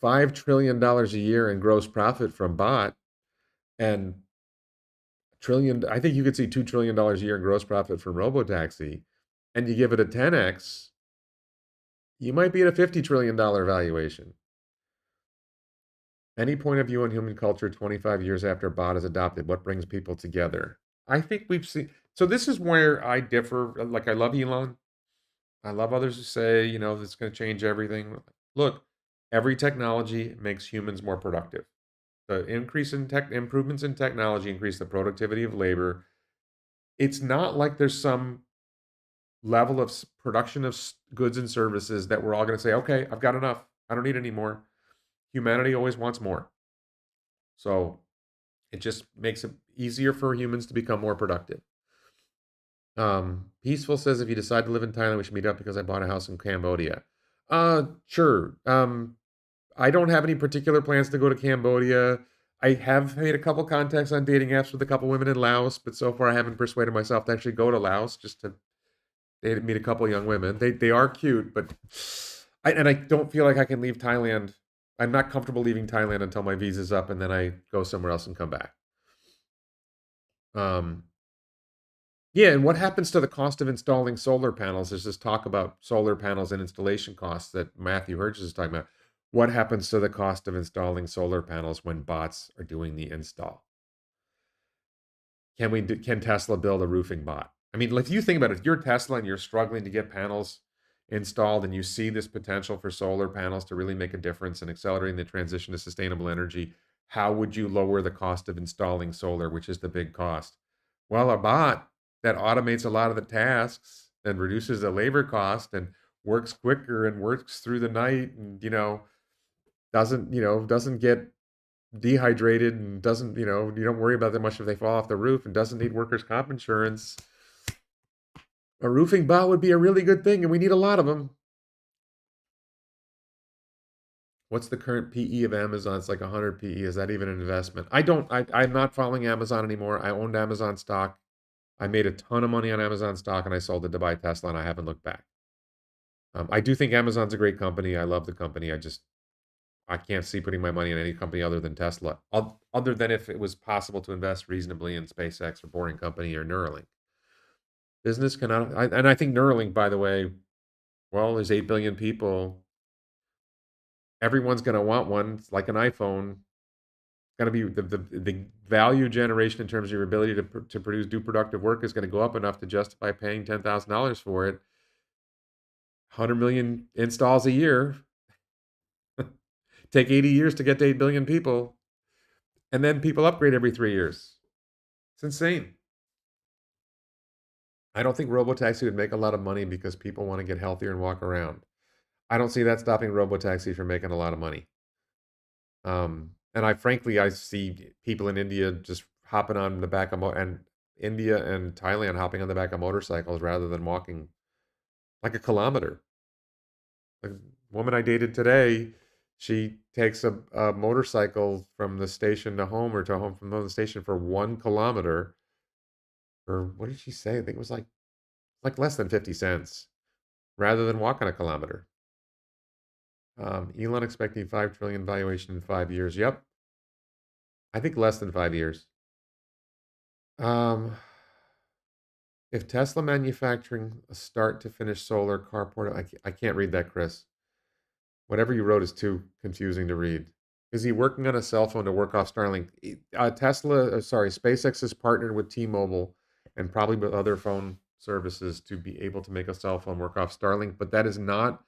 $5 trillion a year in gross profit from bot and I think you could see $2 trillion a year in gross profit from Robotaxi, and you give it a 10x, you might be at a $50 trillion valuation. Any point of view on human culture 25 years after bot is adopted? What brings people together? I think we've seen. So this is where I differ. Like, I love Elon. I love others who say, it's going to change everything. Look, every technology makes humans more productive. The increase in improvements in technology increase the productivity of labor. It's not like there's some level of production of goods and services that we're all going to say, okay, I've got enough. I don't need any more. Humanity always wants more. So it just makes it easier for humans to become more productive. Peaceful says, if you decide to live in Thailand, we should meet up because I bought a house in Cambodia. Sure. I don't have any particular plans to go to Cambodia. I have made a couple contacts on dating apps with a couple women in Laos, but so far I haven't persuaded myself to actually go to Laos just to meet a couple young women. They are cute, but I don't feel like I can leave Thailand. I'm not comfortable leaving Thailand until my visa's up, and then I go somewhere else and come back. Um, yeah, and what happens to the cost of installing solar panels? There's this talk about solar panels and installation costs that Matthew Hirsch is talking about. What happens to the cost of installing solar panels when bots are doing the install? Can Tesla build a roofing bot? I mean, if you think about it, if you're Tesla and you're struggling to get panels installed and you see this potential for solar panels to really make a difference in accelerating the transition to sustainable energy, how would you lower the cost of installing solar, which is the big cost? Well, a bot that automates a lot of the tasks and reduces the labor cost and works quicker and works through the night and doesn't get dehydrated and doesn't, you don't worry about that much if they fall off the roof and doesn't need workers' comp insurance. A roofing bot would be a really good thing, and we need a lot of them. What's the current PE of Amazon? It's like 100 PE. Is that even an investment? I'm not following Amazon anymore. I owned Amazon stock. I made a ton of money on Amazon stock, and I sold it to buy Tesla, and I haven't looked back. I do think Amazon's a great company. I love the company. I can't see putting my money in any company other than Tesla, other than if it was possible to invest reasonably in SpaceX or Boring Company or Neuralink. Business cannot, and I think Neuralink, by the way, well, there's 8 billion people. Everyone's going to want one. It's like an iPhone. It's going to be the value generation in terms of your ability to produce, do productive work is going to go up enough to justify paying $10,000 for it. 100 million installs a year. Take 80 years to get to 8 billion people. And then people upgrade every 3 years. It's insane. I don't think Robotaxi would make a lot of money because people want to get healthier and walk around. I don't see that stopping Robotaxi from making a lot of money. And I see people in India just hopping on the back of and India and Thailand hopping on the back of motorcycles rather than walking like a kilometer. The woman I dated today, she takes a motorcycle from the station to home or to home from the station for 1 kilometer. Or what did she say? I think it was like less than 50 cents rather than walking a kilometer. Elon expecting 5 trillion valuation in 5 years. Yep. I think less than 5 years. Um, if Tesla manufacturing a start to finish solar carport, I can't read that, Chris. Whatever you wrote is too confusing to read. Is he working on a cell phone to work off Starlink? SpaceX has partnered with T-Mobile and probably with other phone services to be able to make a cell phone work off Starlink, but that is not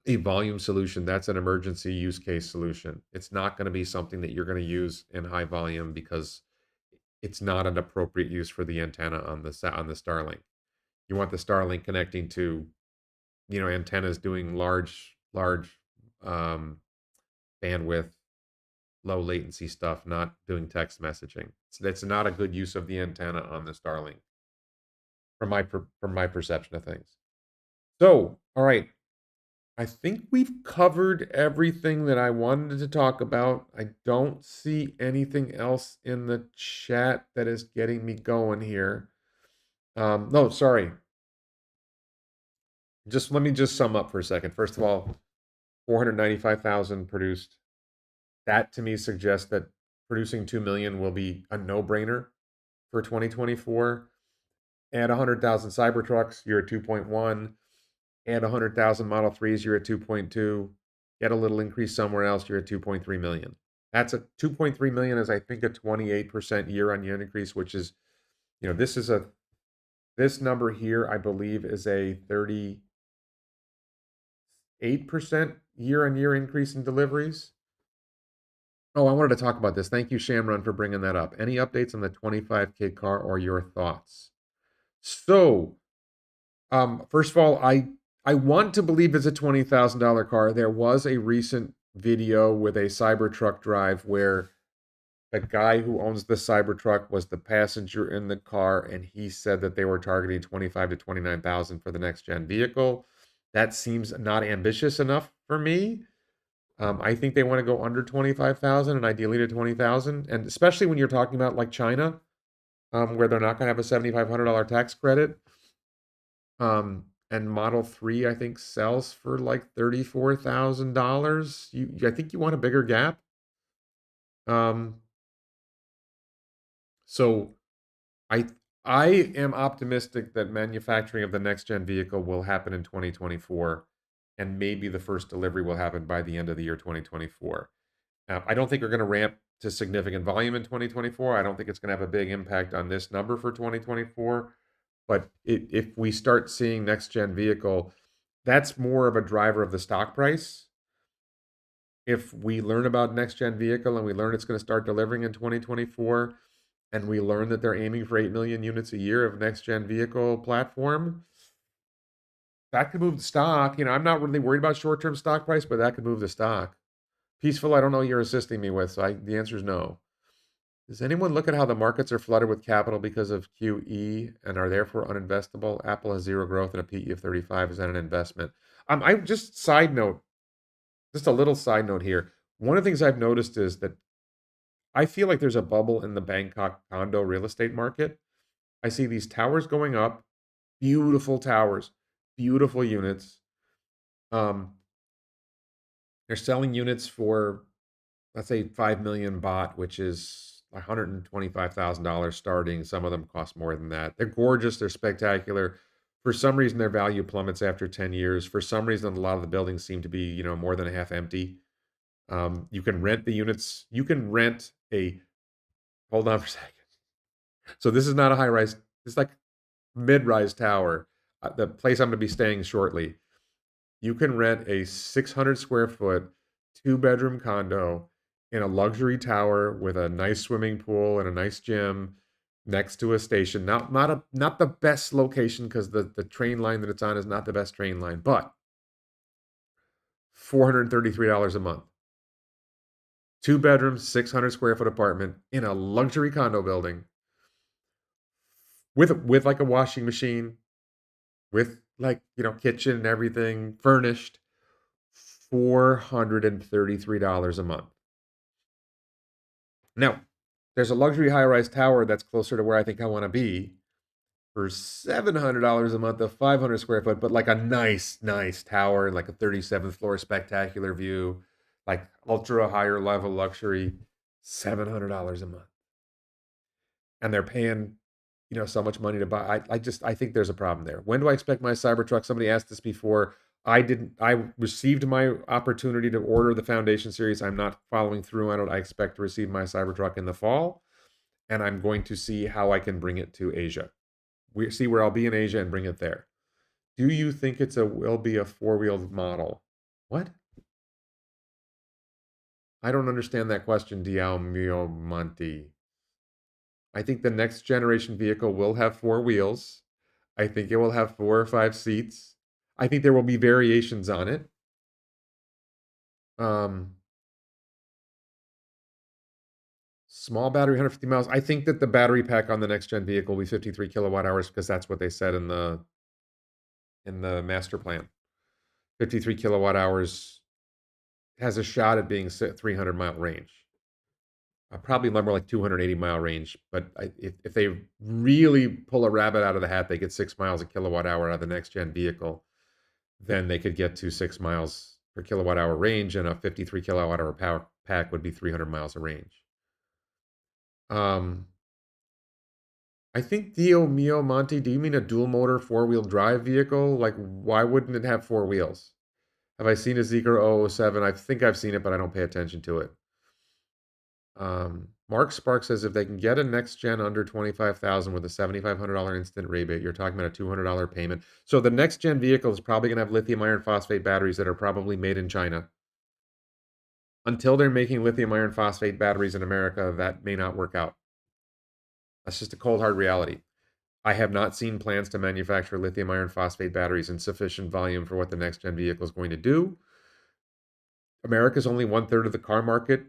a volume solution. That's an emergency use case solution. It's not going to be something that you're going to use in high volume because it's not an appropriate use for the antenna on the Starlink. You want the Starlink connecting to, antennas doing large bandwidth, low latency stuff, not doing text messaging. So that's not a good use of the antenna on the Starlink, from my perception of things. So, all right, I think we've covered everything that I wanted to talk about. I don't see anything else in the chat that is getting me going here. No, sorry. Let me sum up for a second. First of all, 495,000 produced. That to me suggests that producing 2 million will be a no-brainer for 2024. Add 100,000 Cybertrucks, you're at 2.1. Add 100,000 Model 3s, you're at 2.2. Get a little increase somewhere else, you're at 2.3 million. That's a 2.3 million is, I think, a 28% year-on-year increase, which is, this number here, I believe, is a 38% year-on-year increase in deliveries. Oh, I wanted to talk about this. Thank you, Shamron, for bringing that up. Any updates on the 25K car or your thoughts? So, first of all, I want to believe it's a $20,000 car. There was a recent video with a Cybertruck drive where the guy who owns the Cybertruck was the passenger in the car, and he said that they were targeting 25 to 29,000 for the next gen vehicle. That seems not ambitious enough for me. I think they want to go under 25,000 and ideally to 20,000. And especially when you're talking about like China, where they're not going to have a $7,500 tax credit. And Model 3, I think, sells for like $34,000. I think you want a bigger gap. Um, so I I am optimistic that manufacturing of the next gen vehicle will happen in 2024, and maybe the first delivery will happen by the end of the year 2024. I don't think we're going to ramp to significant volume in 2024. I don't think it's going to have a big impact on this number for 2024. But if we start seeing next gen vehicle, that's more of a driver of the stock price. If we learn about next gen vehicle and we learn it's going to start delivering in 2024, and we learn that they're aiming for 8 million units a year of next gen vehicle platform, that could move the stock. I'm not really worried about short term stock price, but that could move the stock. Peaceful, I don't know what you're assisting me with, so the answer is no. Does anyone look at how the markets are flooded with capital because of QE and are therefore uninvestable? Apple has zero growth and a PE of 35. Is that an investment? I just side note, just a little side note here. One of the things I've noticed is that I feel like there's a bubble in the Bangkok condo real estate market. I see these towers going up, beautiful towers, beautiful units. They're selling units for, let's say, 5 million baht, which is $125,000 starting. Some of them cost more than that. They're gorgeous. They're spectacular. For some reason, their value plummets after 10 years. For some reason, a lot of the buildings seem to be, more than half empty. You can rent the units. You can rent hold on for a second. So this is not a high rise. It's like mid-rise tower. The place I'm going to be staying shortly. You can rent a 600 square foot, 2-bedroom condo in a luxury tower with a nice swimming pool and a nice gym next to a station. Not the best location because the train line that it's on is not the best train line, but $433 a month. 2 bedrooms, 600 square foot apartment in a luxury condo building with like a washing machine, with like, kitchen and everything furnished. $433 a month. Now, there's a luxury high-rise tower that's closer to where I think I want to be for $700 a month, of 500 square foot, but like a nice tower, like a 37th floor spectacular view, like ultra higher level luxury, $700 a month. And they're paying, so much money to buy. I think there's a problem there. When do I expect my Cybertruck? Somebody asked this before. I received my opportunity to order the Foundation series. I'm not following through on it. I expect to receive my Cybertruck in the fall, and I'm going to see how I can bring it to Asia. We see where I'll be in Asia and bring it there. Do you think will be a 4-wheeled model? What? I don't understand that question, Diao Mio Monti. I think the next generation vehicle will have 4 wheels. I think it will have 4 or 5 seats. I think there will be variations on it. Small battery, 150 miles. I think that the battery pack on the next gen vehicle will be 53 kilowatt hours because that's what they said in the master plan. 53 kilowatt hours has a shot at being 300-mile range. Probably more like 280-mile range. But if they really pull a rabbit out of the hat, they get 6 miles a kilowatt hour out of the next gen vehicle. Then they could get to 6 miles per kilowatt hour range, and a 53 kilowatt hour power pack would be 300 miles of range. I think Dio Mio Monte, do you mean a dual motor 4-wheel drive vehicle? Like, why wouldn't it have 4 wheels? Have I seen a Zeekr 007? I think I've seen it, but I don't pay attention to it. Mark Sparks says if they can get a next gen under 25,000 with a $7,500 instant rebate, you're talking about a $200 payment. So the next gen vehicle is probably going to have lithium iron phosphate batteries that are probably made in China. Until they're making lithium iron phosphate batteries in America, that may not work out. That's just a cold hard reality. I have not seen plans to manufacture lithium iron phosphate batteries in sufficient volume for what the next gen vehicle is going to do. America's only 1/3 of the car market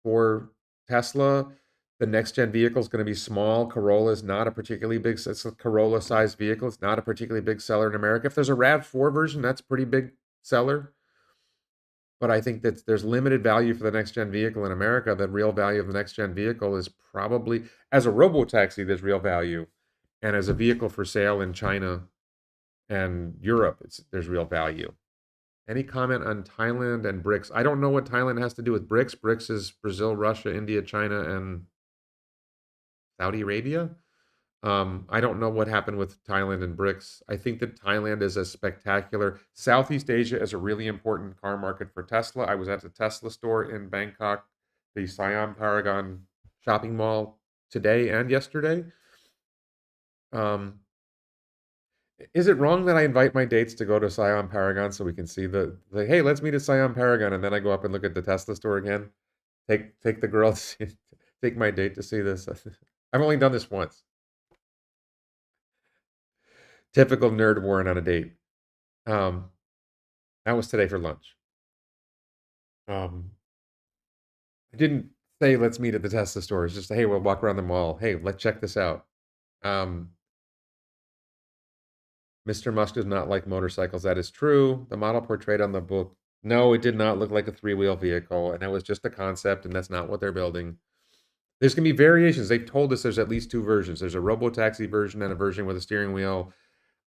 for Tesla. The next gen vehicle is going to be small. Corolla is not a particularly big, it's a Corolla sized vehicle. It's not a particularly big seller in America. If there's a RAV4 version, that's a pretty big seller. but I think that there's limited value for the next gen vehicle in America. The real value of the next gen vehicle is probably as a robo-taxi, there's real value. And as a vehicle for sale in China and Europe, there's real value. Any comment on Thailand and BRICS? I don't know what Thailand has to do with BRICS. BRICS is Brazil, Russia, India, China, and Saudi Arabia. I don't know what happened with Thailand and BRICS. I think that Thailand is a spectacular. Southeast Asia is a really important car market for Tesla. I was at the Tesla store in Bangkok, the Siam Paragon shopping mall today and yesterday. Um, is it wrong that I invite my dates to go to Siam Paragon so we can see hey, let's meet at Siam Paragon, and then I go up and look at the Tesla store again? Take the girl take my date to see this. I've only done this once. Typical nerd Warren on a date. Um, that was today for lunch. I didn't say let's meet at the Tesla store. It's just hey, we'll walk around the mall. Hey, let's check this out. Mr. Musk does not like motorcycles. That is true. The model portrayed on the book, no, it did not look like a three-wheel vehicle, and that was just a concept, and that's not what they're building. There's going to be variations. They've told us there's at least two versions. There's a robo-taxi version and a version with a steering wheel.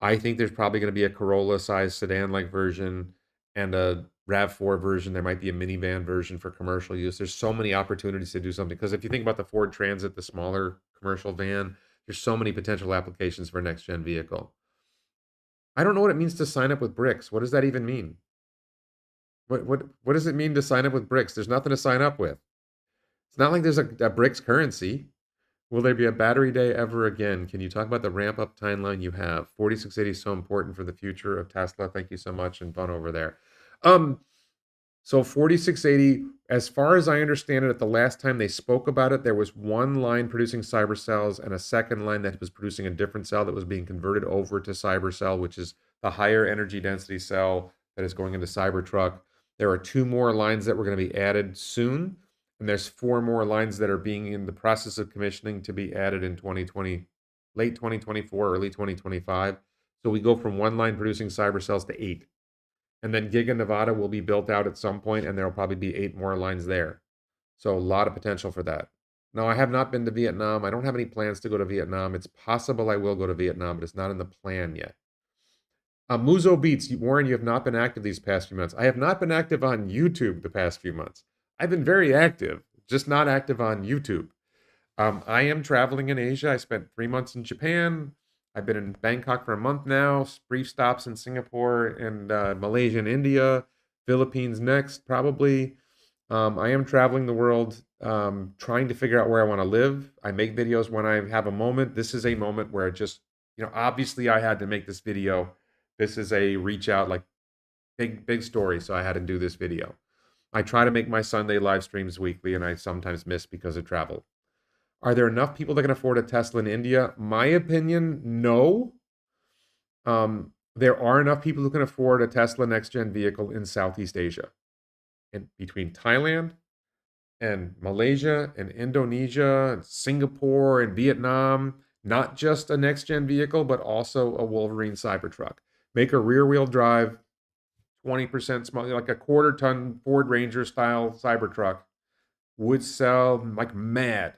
I think there's probably going to be a Corolla-sized sedan-like version and a RAV4 version. There might be a minivan version for commercial use. There's so many opportunities to do something. Because if you think about the Ford Transit, the smaller commercial van, there's so many potential applications for a next-gen vehicle. I don't know what it means to sign up with BRICS. What does that even mean? What does it mean to sign up with BRICS? There's nothing to sign up with. It's not like there's a BRICS currency. Will there be a battery day ever again? Can you talk about the ramp up timeline you have? 4680 is so important for the future of Tesla. Thank you so much, and fun over there. So 4680, as far as I understand it, at the last time they spoke about it, there was one line producing cyber cells and a second line that was producing a different cell that was being converted over to Cybercell, which is the higher energy density cell that is going into Cybertruck. There are two more lines that were going to be added soon, and there's four more lines that are being in the process of commissioning to be added in 2020, late 2024, early 2025. So we go from one line producing cyber cells to 8. And then Giga Nevada will be built out at some point, and there'll probably be 8 more lines there. So a lot of potential for that. No, I have not been to Vietnam. I don't have any plans to go to Vietnam. It's possible I will go to Vietnam, but it's not in the plan yet. Muzo Beats, Warren, you have not been active these past few months. I have not been active on YouTube the past few months. I've been very active, just not active on YouTube. I am traveling in Asia. I spent 3 months in Japan. I've been in Bangkok for a month now, brief stops in Singapore and Malaysia and India, Philippines next, probably. I am traveling the world, trying to figure out where I want to live. I make videos when I have a moment. This is a moment where obviously I had to make this video. This is a reach out, like big story, so I had to do this video. I try to make my Sunday live streams weekly, and I sometimes miss because of travel. Are there enough people that can afford a Tesla in India? My opinion, no. There are enough people who can afford a Tesla next-gen vehicle in Southeast Asia. And between Thailand and Malaysia and Indonesia and Singapore and Vietnam, not just a next-gen vehicle, but also a Wolverine Cybertruck. Make a rear-wheel drive, 20% small, like a quarter-ton Ford Ranger style Cybertruck would sell like mad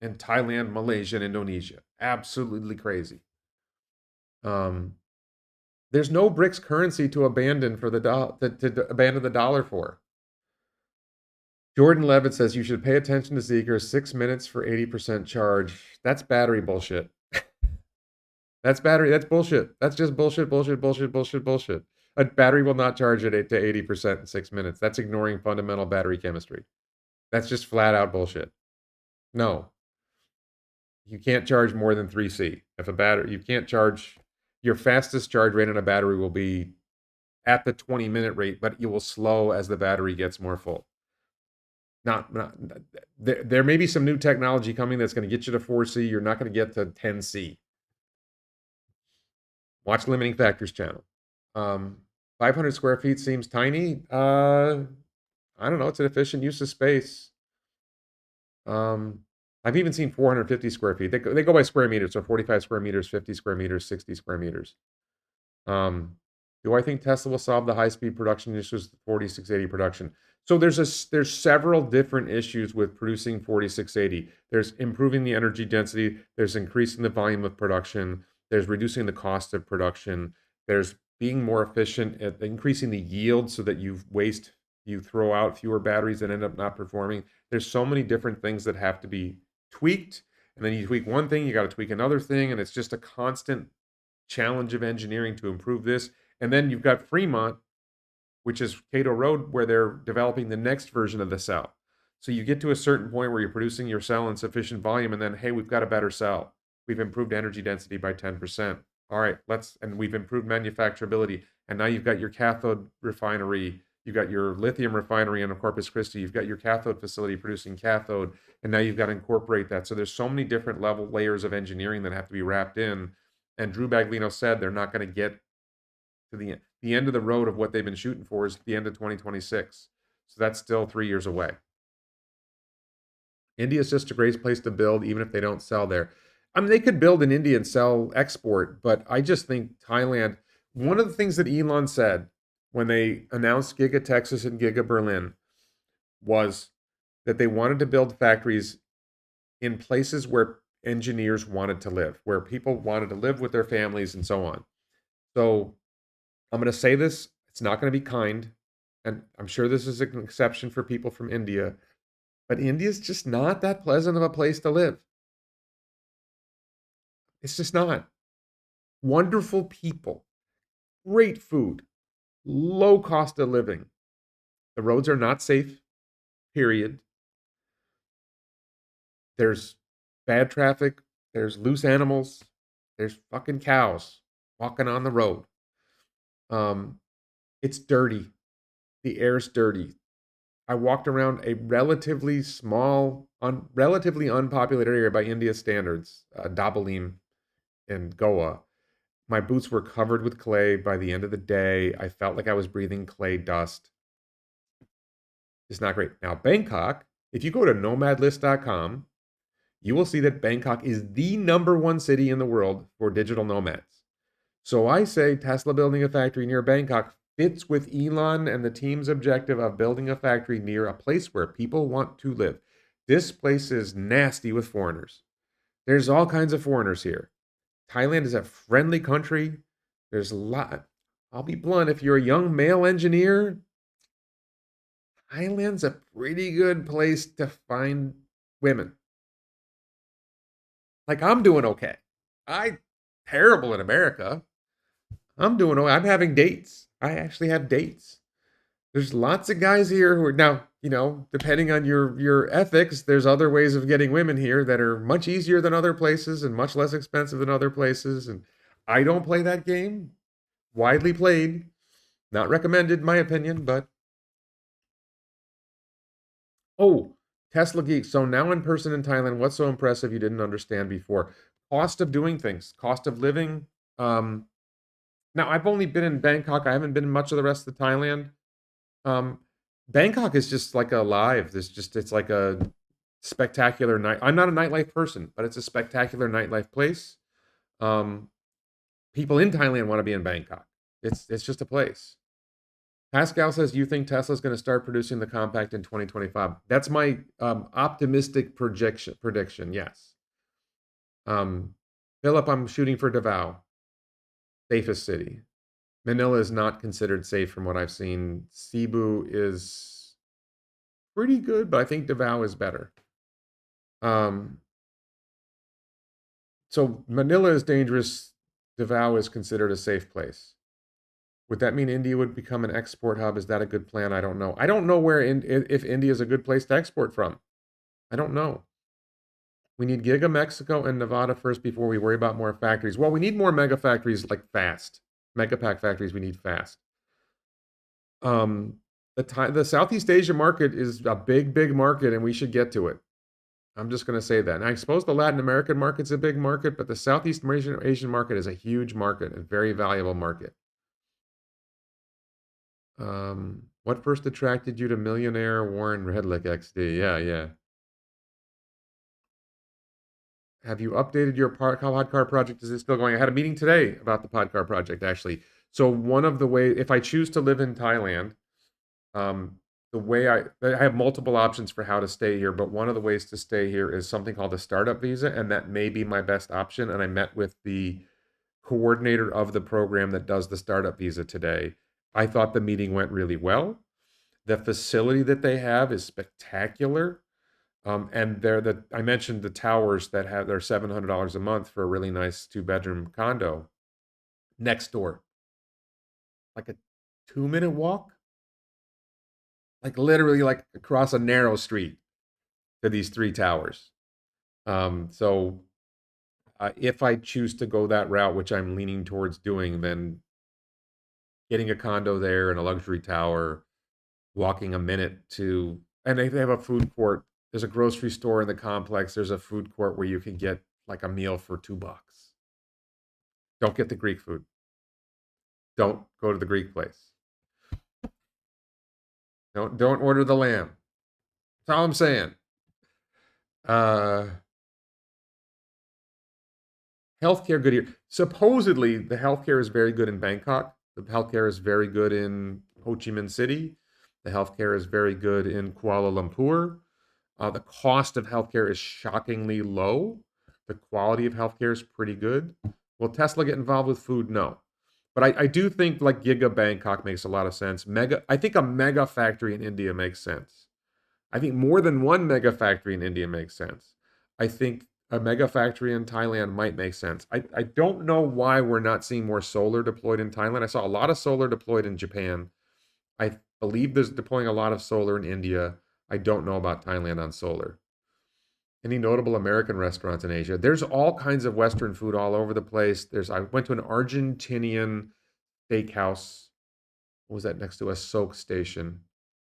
in Thailand, Malaysia, and Indonesia. Absolutely crazy. There's no BRICS currency to abandon for to abandon the dollar for. Jordan Levitt says you should pay attention to Zeekr. 6 minutes for 80% charge. That's battery bullshit. That's bullshit. That's just bullshit. A battery will not charge at 8 to 80% in 6 minutes. That's ignoring fundamental battery chemistry. That's just flat out bullshit. No. You can't charge more than 3C. You can't charge, your fastest charge rate on a battery will be at the 20-minute rate, but it will slow as the battery gets more full. There may be some new technology coming that's going to get you to 4C. You're not going to get to 10C. Watch Limiting Factors channel. 500 square feet seems tiny. I don't know. It's an efficient use of space. I've even seen 450 square feet. They go by square meters, so 45 square meters, 50 square meters, 60 square meters. Do I think Tesla will solve the high-speed production issues with 4680 production? So there's several different issues with producing 4680. There's improving the energy density, there's increasing the volume of production, there's reducing the cost of production, there's being more efficient at increasing the yield so that you throw out fewer batteries that end up not performing. There's so many different things that have to be tweaked, and then you tweak one thing, you got to tweak another thing, and it's just a constant challenge of engineering to improve this. And then you've got Fremont, which is Cato Road, where they're developing the next version of the cell. So you get to a certain point where you're producing your cell in sufficient volume, and then, hey, we've got a better cell. We've improved energy density by 10%. All right, and we've improved manufacturability. And now you've got your cathode refinery, you've got your lithium refinery in Corpus Christi, you've got your cathode facility producing cathode, and now you've got to incorporate that. So there's so many different layers of engineering that have to be wrapped in. And Drew Baglino said they're not going to get to the end of the road of what they've been shooting for is the end of 2026. So that's still 3 years away. India is just a great place to build, even if they don't sell there. I mean, they could build in India and sell export, but I just think Thailand. One of the things that Elon said when they announced Giga Texas and Giga Berlin was that they wanted to build factories in places where engineers wanted to live, where people wanted to live with their families and so on. So I'm going to say this, it's not going to be kind, and I'm sure this is an exception for people from India, but India's just not that pleasant of a place to live. It's just not. Wonderful people, great food, low cost of living. The roads are not safe, period. There's bad traffic, there's loose animals, there's fucking cows walking on the road. It's dirty. The air's dirty. I walked around a relatively small, relatively unpopulated area by India standards, Dabalim in Goa. My boots were covered with clay by the end of the day. I felt like I was breathing clay dust. It's not great. Now, Bangkok, if you go to nomadlist.com, you will see that Bangkok is the #1 city in the world for digital nomads. So I say Tesla building a factory near Bangkok fits with Elon and the team's objective of building a factory near a place where people want to live. This place is nasty with foreigners. There's all kinds of foreigners here. Thailand is a friendly country. There's a lot. I'll be blunt, if you're a young male engineer, Thailand's a pretty good place to find women. Like, I'm doing okay. I terrible in America. I'm doing okay. I'm having dates. I actually have dates. There's lots of guys here who are now, depending on your ethics, there's other ways of getting women here that are much easier than other places and much less expensive than other places. And I don't play that game. Widely played. Not recommended, in my opinion, but oh, Tesla Geek. So now in person in Thailand, what's so impressive you didn't understand before? Cost of doing things, cost of living. Now I've only been in Bangkok. I haven't been in much of the rest of Thailand. Um, Bangkok is just like alive. It's like a spectacular night. I'm not a nightlife person, but it's a spectacular nightlife place. People in Thailand want to be in Bangkok. It's just a place. Pascal says, you think Tesla's going to start producing the compact in 2025? That's my optimistic prediction. Yes. Philip, I'm shooting for Davao, safest city. Manila is not considered safe from what I've seen. Cebu is pretty good, but I think Davao is better. So Manila is dangerous. Davao is considered a safe place. Would that mean India would become an export hub? Is that a good plan? I don't know. I don't know if India is a good place to export from. I don't know. We need Giga Mexico and Nevada first before we worry about more factories. Well, we need more mega factories like fast. Mega pack factories we need fast. The Southeast Asia market is a big market, and we should get to it. I'm just going to say that. And I suppose the Latin American market's a big market, but the Southeast Asian market is a huge market, a very valuable market. What first attracted you to millionaire Warren Redlick XD? Yeah. Have you updated your Podcar project? Is it still going? I had a meeting today about the Podcar project, actually. So one of the ways, if I choose to live in Thailand, the way I have multiple options for how to stay here, but one of the ways to stay here is something called a startup visa, and that may be my best option. And I met with the coordinator of the program that does the startup visa today. I thought the meeting went really well. The facility that they have is spectacular. And I mentioned the towers that have their $700 a month for a really nice 2-bedroom condo next door, like a 2-minute walk, like literally like across a narrow street to these 3 towers. So if I choose to go that route, which I'm leaning towards doing, then getting a condo there and a luxury tower, walking a minute to, and they have a food court. There's a grocery store in the complex. There's a food court where you can get like a meal for $2. Don't get the Greek food. Don't go to the Greek place. Don't order the lamb. That's all I'm saying. Uh, Healthcare good here. Supposedly, the healthcare is very good in Bangkok. The healthcare is very good in Ho Chi Minh City. The healthcare is very good in Kuala Lumpur. The cost of healthcare is shockingly low. The quality of healthcare is pretty good. Will Tesla get involved with food? No. But I do think like Giga Bangkok makes a lot of sense. I think a mega factory in India makes sense. I think more than one mega factory in India makes sense. I think a mega factory in Thailand might make sense. I don't know why we're not seeing more solar deployed in Thailand. I saw a lot of solar deployed in Japan. I believe there's deploying a lot of solar in India. I don't know about Thailand on solar. Any notable American restaurants in Asia? There's all kinds of Western food all over the place. I went to an Argentinian steakhouse. What was that next to a soak station?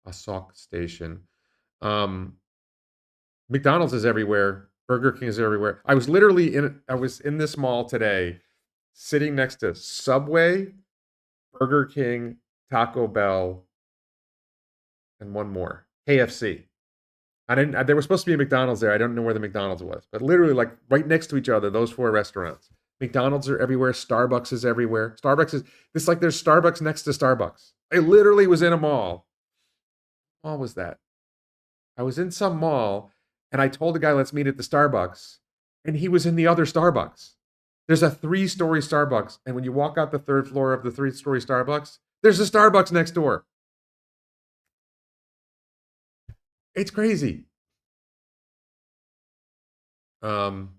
A sock station. Um, McDonald's is everywhere. Burger King is everywhere. I was in this mall today, sitting next to Subway, Burger King, Taco Bell, and one more, KFC. There was supposed to be a McDonald's there. I don't know where the McDonald's was, but literally like right next to each other, those 4 restaurants. McDonald's are everywhere. Starbucks is everywhere. Starbucks is this like there's Starbucks next to Starbucks. I literally was in a mall. What mall was that? I was in some mall and I told the guy, let's meet at the Starbucks. And he was in the other Starbucks. There's a 3-story Starbucks. And when you walk out the 3rd floor of the 3-story Starbucks, there's a Starbucks next door. It's crazy. Um,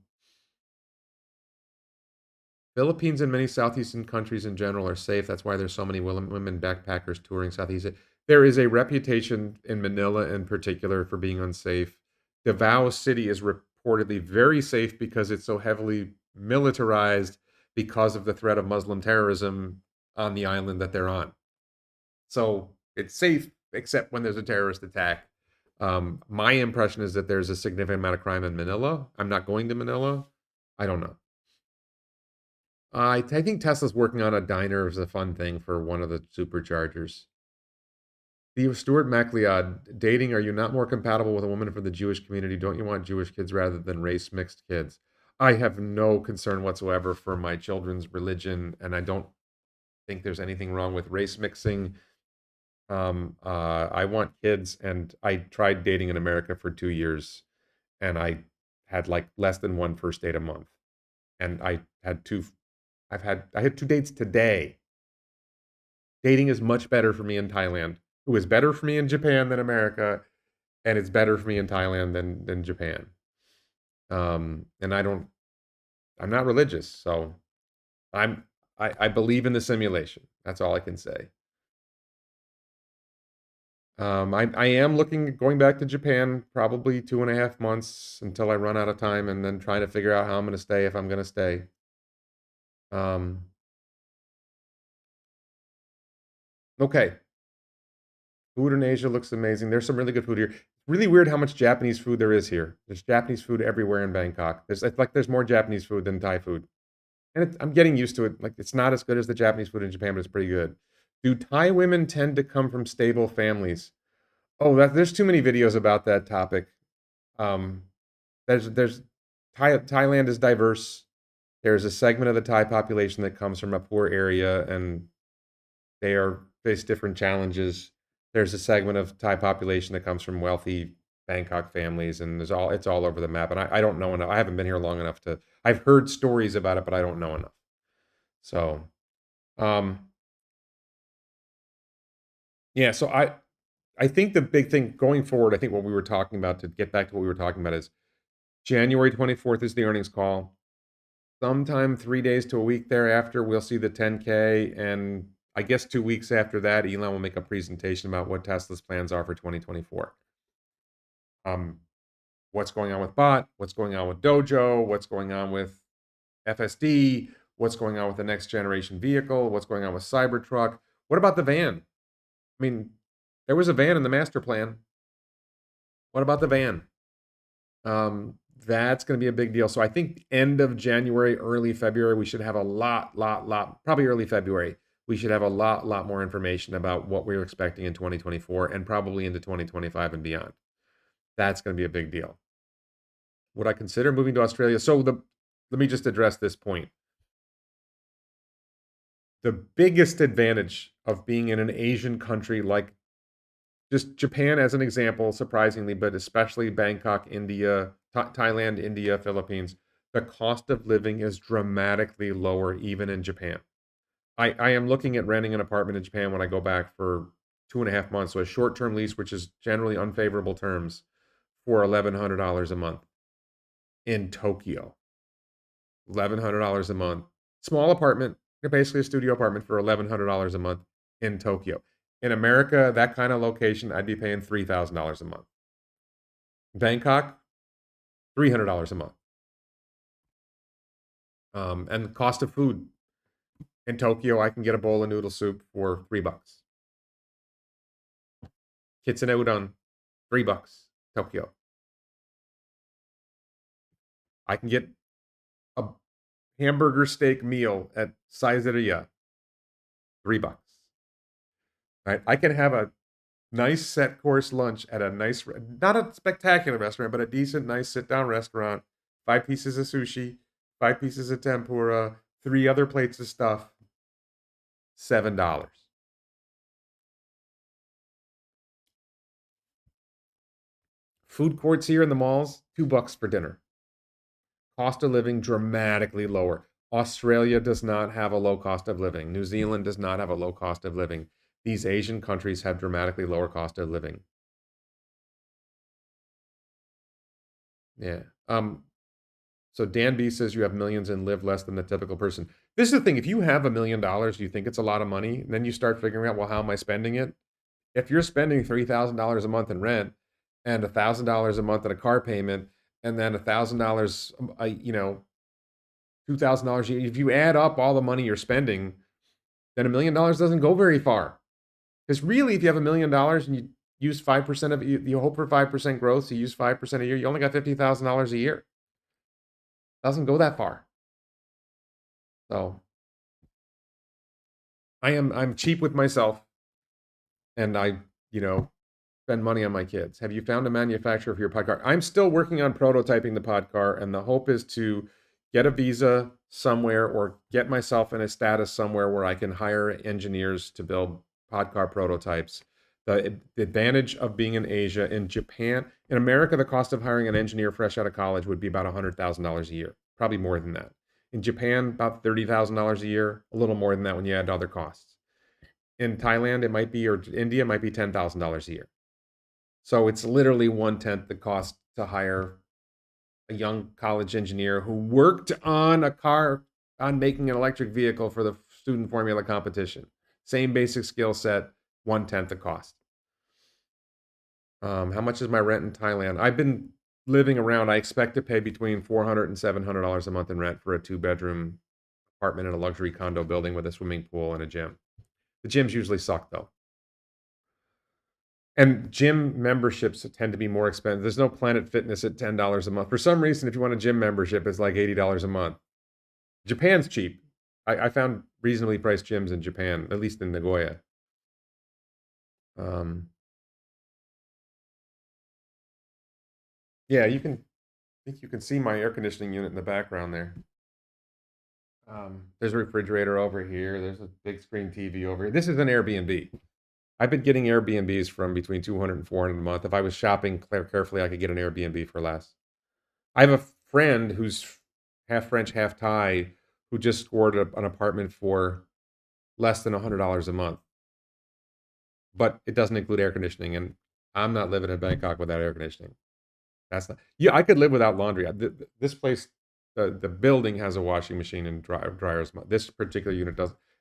Philippines and many Southeastern countries in general are safe. That's why there's so many women backpackers touring Southeast Asia. There is a reputation in Manila in particular for being unsafe. Davao City is reportedly very safe because it's so heavily militarized because of the threat of Muslim terrorism on the island that they're on. So it's safe except when there's a terrorist attack. My impression is that there's a significant amount of crime in Manila. I'm not going to Manila. I don't know. I think Tesla's working on a diner as a fun thing for one of the superchargers. The Stuart MacLeod, dating, are you not more compatible with a woman from the Jewish community? Don't you want Jewish kids rather than race mixed kids? I have no concern whatsoever for my children's religion, and I don't think there's anything wrong with race mixing. I want kids, and I tried dating in America for 2 years, and I had like less than one first date a month, and I had I had 2 dates today. Dating is much better for me in Thailand. It was better for me in Japan than America, and it's better for me in Thailand than Japan. And I'm not religious, so I believe in the simulation. That's all I can say. I am going back to Japan probably 2.5 months until I run out of time, and then trying to figure out how I'm going to stay if I'm going to stay. Um, okay. Food in Asia looks amazing. There's some really good food here. Really weird how much Japanese food there is here. There's Japanese food everywhere in Bangkok. It's like there's more Japanese food than Thai food. And I'm getting used to it. Like it's not as good as the Japanese food in Japan, but it's pretty good. Do Thai women tend to come from stable families? Oh, there's too many videos about that topic. Um, there's Thailand is diverse. There's a segment of the Thai population that comes from a poor area, and They are face different challenges. There's a segment of Thai population that comes from wealthy Bangkok families, and it's all over the map. And I don't know enough. I haven't been here long enough to. I've heard stories about it, but I don't know enough. So, um, yeah. So I think the big thing going forward, I think what we were talking about to get back to what we were talking about is January 24th is the earnings call. Sometime 3 days to a week thereafter, we'll see the 10K, and I guess 2 weeks after that, Elon will make a presentation about what Tesla's plans are for 2024. Um, what's going on with Bot, what's going on with Dojo, what's going on with FSD, what's going on with the next generation vehicle, what's going on with Cybertruck. What about the van? I mean, there was a van in the master plan. What about the van? Um, that's going to be a big deal. So I think end of January, early February, we should have a probably early February. We should have a lot more information about what we're expecting in 2024 and probably into 2025 and beyond. That's going to be a big deal. Would I consider moving to Australia? Let me just address this point. The biggest advantage of being in an Asian country like just Japan as an example, surprisingly, but especially Bangkok, India, Thailand, India, Philippines, the cost of living is dramatically lower even in Japan. I am looking at renting an apartment in Japan when I go back for 2.5 months, so a short-term lease, which is generally unfavorable terms, for $1,100 a month in Tokyo. $1,100 a month. Small apartment, basically a studio apartment for $1,100 a month in Tokyo. In America, that kind of location, I'd be paying $3,000 a month. Bangkok, $300 a month. And the cost of food in Tokyo, I can get a bowl of noodle soup for $3. Kitsune udon, $3. Tokyo. I can get a hamburger steak meal at Saizeria, $3. Right? I can have a nice set course lunch at a nice, not a spectacular restaurant, but a decent, nice sit down restaurant. 5 pieces of sushi, 5 pieces of tempura, 3 other plates of stuff, $7. Food courts here in the malls, $2 for dinner. Cost of living dramatically lower. Australia does not have a low cost of living. New Zealand does not have a low cost of living. These Asian countries have dramatically lower cost of living. Yeah. So Dan B says you have millions and live less than the typical person. This is the thing. If you have $1 million, you think it's a lot of money, and then you start figuring out, well, how am I spending it? If you're spending $3,000 a month in rent and $1,000 a month in a car payment, and then $1,000, $2,000 a year, if you add up all the money you're spending, then $1 million doesn't go very far. Because really, if you have $1 million and you use 5% of it, you hope for 5% growth, so you use 5% a year, you only got $50,000 a year. Doesn't go that far. So I'm cheap with myself, and I, you know, spend money on my kids. Have you found a manufacturer for your Podcar? I'm still working on prototyping the Podcar, and the hope is to get a visa somewhere or get myself in a status somewhere where I can hire engineers to build Podcar prototypes. The advantage of being in Asia, in Japan, in America, the cost of hiring an engineer fresh out of college would be about $100,000 a year, probably more than that. In Japan, about $30,000 a year, a little more than that when you add other costs. In Thailand, it might be, or India, it might be $10,000 a year. So it's literally 1/10 the cost to hire a young college engineer who worked on on making an electric vehicle for the student formula competition. Same basic skill set, 1/10 the cost. How much is my rent in Thailand? I've been living around, I expect to pay between $400 and $700 a month in rent for a 2-bedroom apartment in a luxury condo building with a swimming pool and a gym. The gyms usually suck though. And gym memberships tend to be more expensive. There's no Planet Fitness at $10 a month. For some reason, if you want a gym membership, it's like $80 a month. Japan's cheap. I found reasonably priced gyms in Japan, at least in Nagoya. Um, yeah, I think you can see my air conditioning unit in the background there. There's a refrigerator over here. There's a big screen TV over here. This is an Airbnb. I've been getting Airbnbs from between 200 and 400 a month. If I was shopping carefully, I could get an Airbnb for less. I have a friend who's half French, half Thai, who just scored an apartment for less than $100 a month, but it doesn't include air conditioning. And I'm not living in Bangkok without air conditioning. That's not. Yeah, I could live without laundry. This place, the building has a washing machine and dryers. This particular unit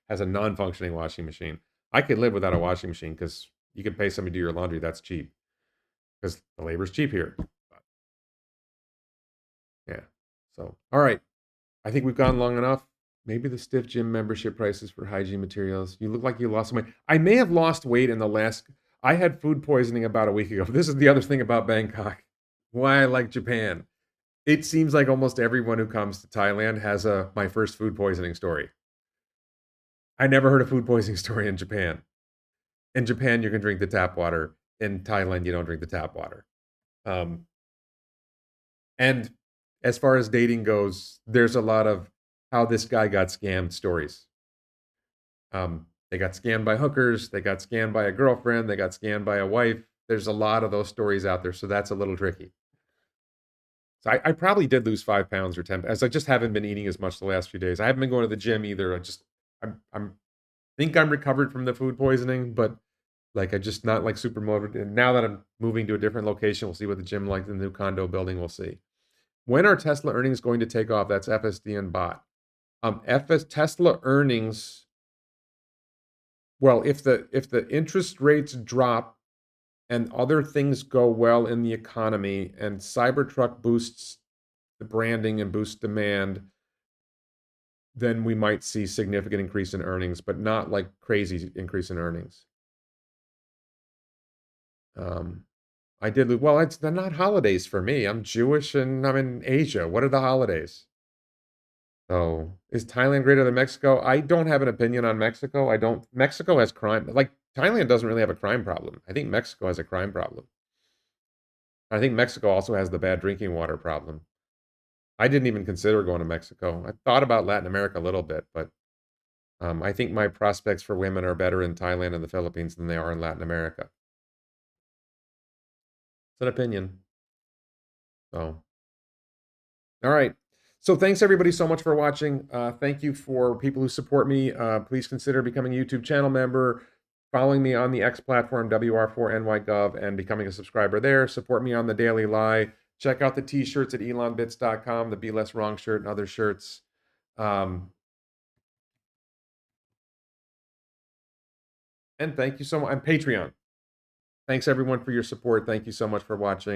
has a non-functioning washing machine. I could live without a washing machine because you could pay somebody to do your laundry. That's cheap because the labor's cheap here. Yeah. So, all right. I think we've gone long enough. Maybe the stiff gym membership prices for hygiene materials. You look like you lost some weight. I may have lost weight in the last. I had food poisoning about a week ago. This is the other thing about Bangkok. Why I like Japan. It seems like almost everyone who comes to Thailand has a my first food poisoning story. I never heard a food poisoning story in Japan. In Japan, you can drink the tap water. In Thailand, you don't drink the tap water. Um, and as far as dating goes, there's a lot of how this guy got scammed stories. They got scammed by hookers. They got scammed by a girlfriend. They got scammed by a wife. There's a lot of those stories out there, so that's a little tricky. So I probably did lose 5 pounds or 10 as I just haven't been eating as much the last few days. I haven't been going to the gym either. I'm think I'm recovered from the food poisoning, but like I just not like super motivated. And now that I'm moving to a different location, we'll see what the gym like in the new condo building. We'll see. When are Tesla earnings going to take off? That's FSD and bot. Tesla earnings. Well, if the interest rates drop and other things go well in the economy and Cybertruck boosts the branding and boosts demand, then we might see significant increase in earnings, but not like crazy increase in earnings. I did well. They're not holidays for me. I'm Jewish and I'm in Asia. What are the holidays? So is Thailand greater than Mexico? I don't have an opinion on Mexico. I don't. Mexico has crime. Like Thailand doesn't really have a crime problem. I think Mexico has a crime problem. I think Mexico also has the bad drinking water problem. I didn't even consider going to Mexico. I thought about Latin America a little bit, but I think my prospects for women are better in Thailand and the Philippines than they are in Latin America. It's an opinion. So, all right. So thanks everybody so much for watching. Thank you for people who support me. Please consider becoming a YouTube channel member, following me on the X platform, WR4NYGov, and becoming a subscriber there. Support me on the Daily Lie. Check out the t-shirts at elonbits.com, the Be Less Wrong shirt and other shirts. And thank you so much. And Patreon. Thanks everyone for your support. Thank you so much for watching.